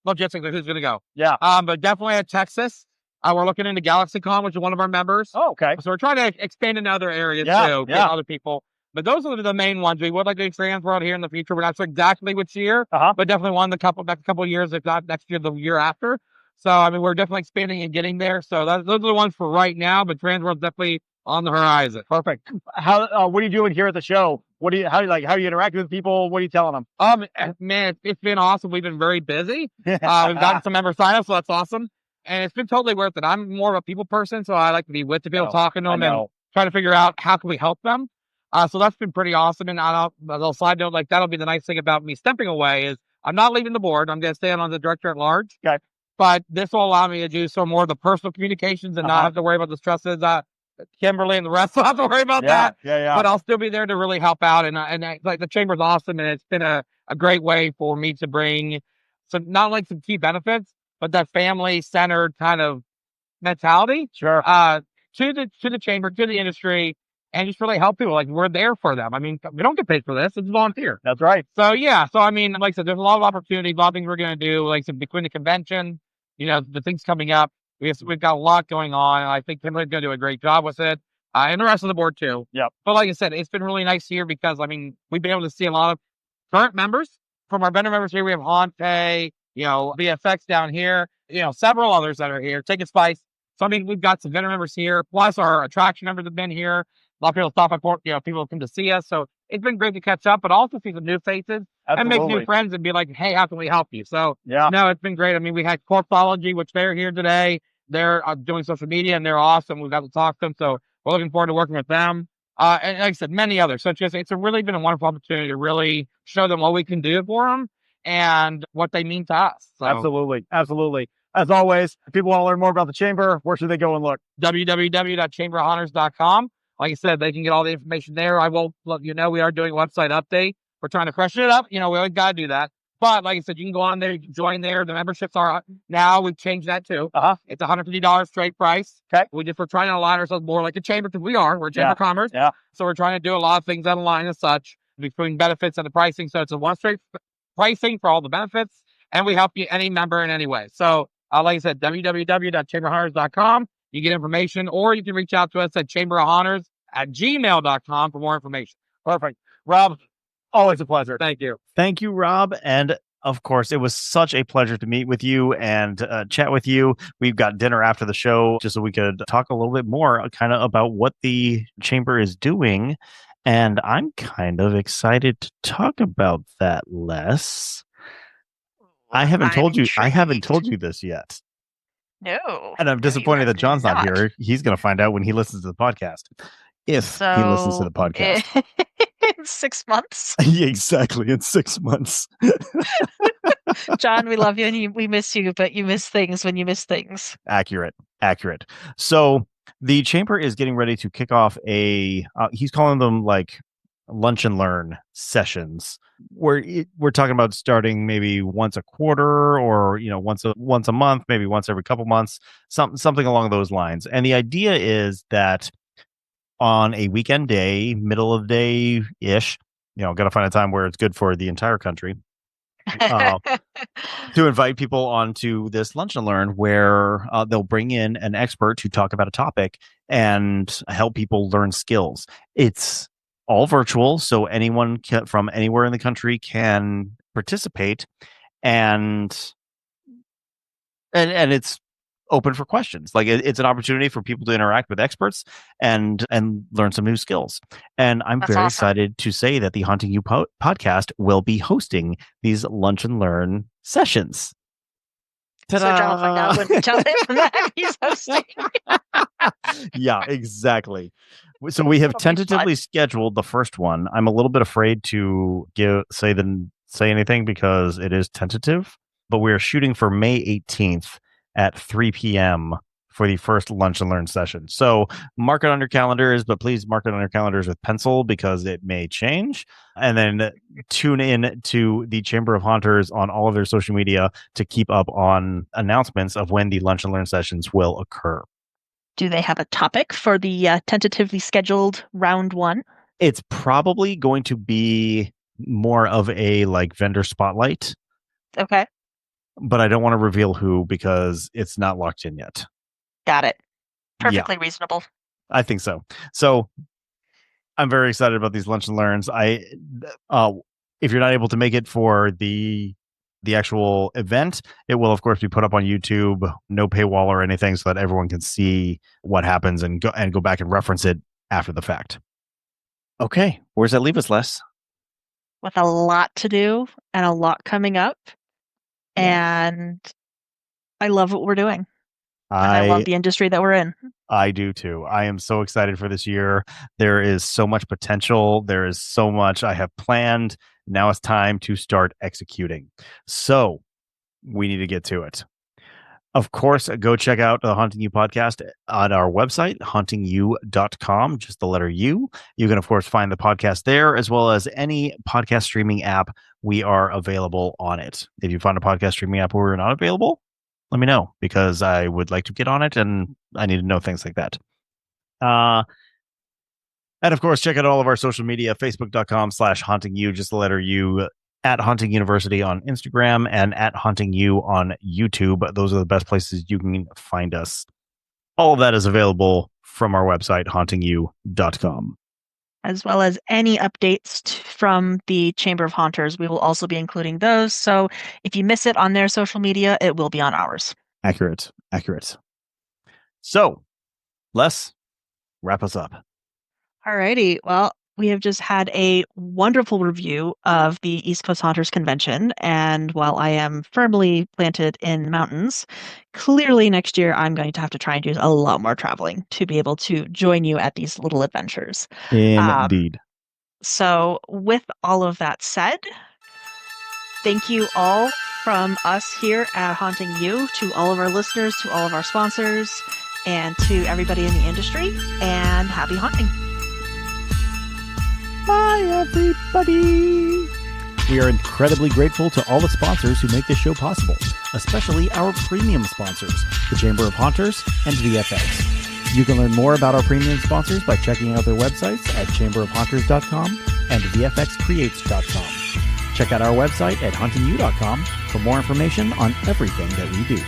logistics of who's going to go. Yeah. But definitely at Texas, we're looking into GalaxyCon, which is one of our members. Oh, okay. So we're trying to expand into other areas too, get other people. But those are the main ones. We would like to do Trans World here in the future. We're not sure exactly which year, but definitely one next couple of years, if not next year, the year after. So, I mean, we're definitely expanding and getting there. So those are the ones for right now, but Trans World's definitely on the horizon. Perfect. How, what are you doing here at the show? How do you interact with people? What are you telling them? Man, it's been awesome. We've been very busy. We've gotten some member sign-ups, so that's awesome. And it's been totally worth it. I'm more of a people person, so I like to be with the people, talking to them and trying to figure out how can we help them. So that's been pretty awesome. And a little side note, that'll be the nice thing about me stepping away is I'm not leaving the board. I'm going to stay on the director at large. Okay. But this will allow me to do some more of the personal communications and not have to worry about the stresses. Kimberly and the rest will have to worry about that. Yeah. But I'll still be there to really help out. And the chamber's awesome. And it's been a great way for me to bring not only some key benefits, but that family-centered kind of mentality. Sure. To the chamber, to the industry. and just really help people. Like, we're there for them. I mean, we don't get paid for this. It's volunteer. That's right. So, yeah. So, I mean, like I said, there's a lot of opportunities, a lot of things we're going to do. Like I said, between the convention, the things coming up, we've got a lot going on. And I think Kimberly's going to do a great job with it. And the rest of the board, too. Yep. But like I said, it's been really nice here because, I mean, we've been able to see a lot of current members. From our vendor members here, we have Hante, VFX down here, several others that are here, Ticket Spice. So, I mean, we've got some vendor members here, plus our attraction members have been here. A lot of people stop at people come to see us. So it's been great to catch up, but also see some new faces and make new friends and be like, hey, how can we help you? So, no, it's been great. I mean, we had Corpsology, which they're here today. They're doing social media and they're awesome. We've got to talk to them. So we're looking forward to working with them. And like I said, many others. So it's really been a wonderful opportunity to really show them what we can do for them and what they mean to us. So, Absolutely. As always, if people want to learn more about the chamber, where should they go and look? www.chamberhunters.com. Like I said, they can get all the information there. I will let you know we are doing a website update. We're trying to freshen it up. We always got to do that. But like I said, you can go on there, you can join there. The memberships are now, we've changed that too. It's $150 straight price. Okay. We're trying to align ourselves more like a chamber because we're a chamber of commerce. Yeah. So we're trying to do a lot of things that align as such between benefits and the pricing. So it's a one straight pricing for all the benefits, and we help you any member in any way. So like I said, www.chamberhunters.com. You get information, or you can reach out to us at chamberofhunters@gmail.com for more information. Perfect. Rob, always a pleasure. Thank you. Thank you, Rob. And of course, it was such a pleasure to meet with you and chat with you. We've got dinner after the show just so we could talk a little bit more kind of about what the chamber is doing. And I'm kind of excited to talk about that, Les. I haven't told you this yet. No. And I'm disappointed that John's not here. He's going to find out when he listens to the podcast. If he listens to the podcast. In 6 months. Yeah, exactly. In 6 months. John, we love you and we miss you, but you miss things when you miss things. Accurate. So the chamber is getting ready to kick off he's calling them like lunch and learn sessions, where we're talking about starting maybe once a quarter, or once a month, maybe once every couple months, something along those lines. And the idea is that on a weekend day, middle of the day ish, got to find a time where it's good for the entire country, to invite people onto this lunch and learn, where they'll bring in an expert to talk about a topic and help people learn skills. It's all virtual, so anyone from anywhere in the country can participate, and it's open for questions. Like it's an opportunity for people to interact with experts and learn some new skills. And I'm very excited to say that the Haunting You podcast will be hosting these lunch and learn sessions. Ta-da! So John will find out when he's hosting. Yeah, exactly. So we have tentatively scheduled the first one. I'm a little bit afraid to say anything because it is tentative, but we are shooting for May 18th at 3 p.m. for the first lunch and learn session. So mark it on your calendars, but please mark it on your calendars with pencil because it may change. And then tune in to the Chamber of Haunters on all of their social media to keep up on announcements of when the lunch and learn sessions will occur. Do they have a topic for the tentatively scheduled round one? It's probably going to be more of a vendor spotlight. Okay. But I don't want to reveal who because it's not locked in yet. Got it. Perfectly reasonable. I think so. So I'm very excited about these lunch and learns. If you're not able to make it for the actual event, it will of course be put up on YouTube, no paywall or anything, so that everyone can see what happens and go back and reference it after the fact. Okay, where does that leave us, Les? With a lot to do and a lot coming up. And I love what we're doing. I love the industry that we're in. I do too. I am so excited for this year. There is so much potential. There is so much I have planned. Now it's time to start executing. So we need to get to it. Of course, go check out the Haunting You podcast on our website, hauntingyou.com, just the letter U. You can, of course, find the podcast there, as well as any podcast streaming app. We are available on it. If you find a podcast streaming app where we're not available, let me know, because I would like to get on it and I need to know things like that. And of course, check out all of our social media, facebook.com/hauntingyou, just the letter U, at Haunting University on Instagram, and at Haunting You on YouTube. Those are the best places you can find us. All of that is available from our website, hauntingyou.com. As well as any updates from the Chamber of Haunters. We will also be including those. So if you miss it on their social media, it will be on ours. Accurate. So, Les, wrap us up. Alrighty. Well, we have just had a wonderful review of the East Coast Haunters Convention. And while I am firmly planted in mountains, clearly next year I'm going to have to try and do a lot more traveling to be able to join you at these little adventures. Indeed. So with all of that said, thank you all from us here at Haunting You, to all of our listeners, to all of our sponsors, and to everybody in the industry, and happy haunting. Bye, everybody. We are incredibly grateful to all the sponsors who make this show possible, especially our premium sponsors, the Chamber of Haunters and VFX. You can learn more about our premium sponsors by checking out their websites at chamberofhaunters.com and vfxcreates.com. Check out our website at hauntingyou.com for more information on everything that we do.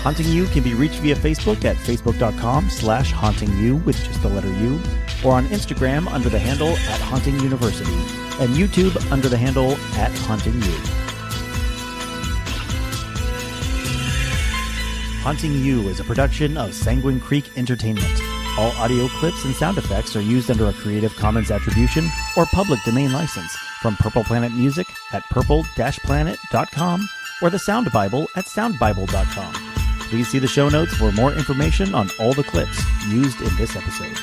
Haunting You can be reached via Facebook at facebook.com/hauntingyou with just the letter U, or on Instagram under the handle at Haunting University, and YouTube under the handle at Haunting You. Haunting You is a production of Sanguine Creek Entertainment. All audio clips and sound effects are used under a Creative Commons Attribution or Public Domain license from Purple Planet Music at purple-planet.com or the Sound Bible at soundbible.com. Please see the show notes for more information on all the clips used in this episode.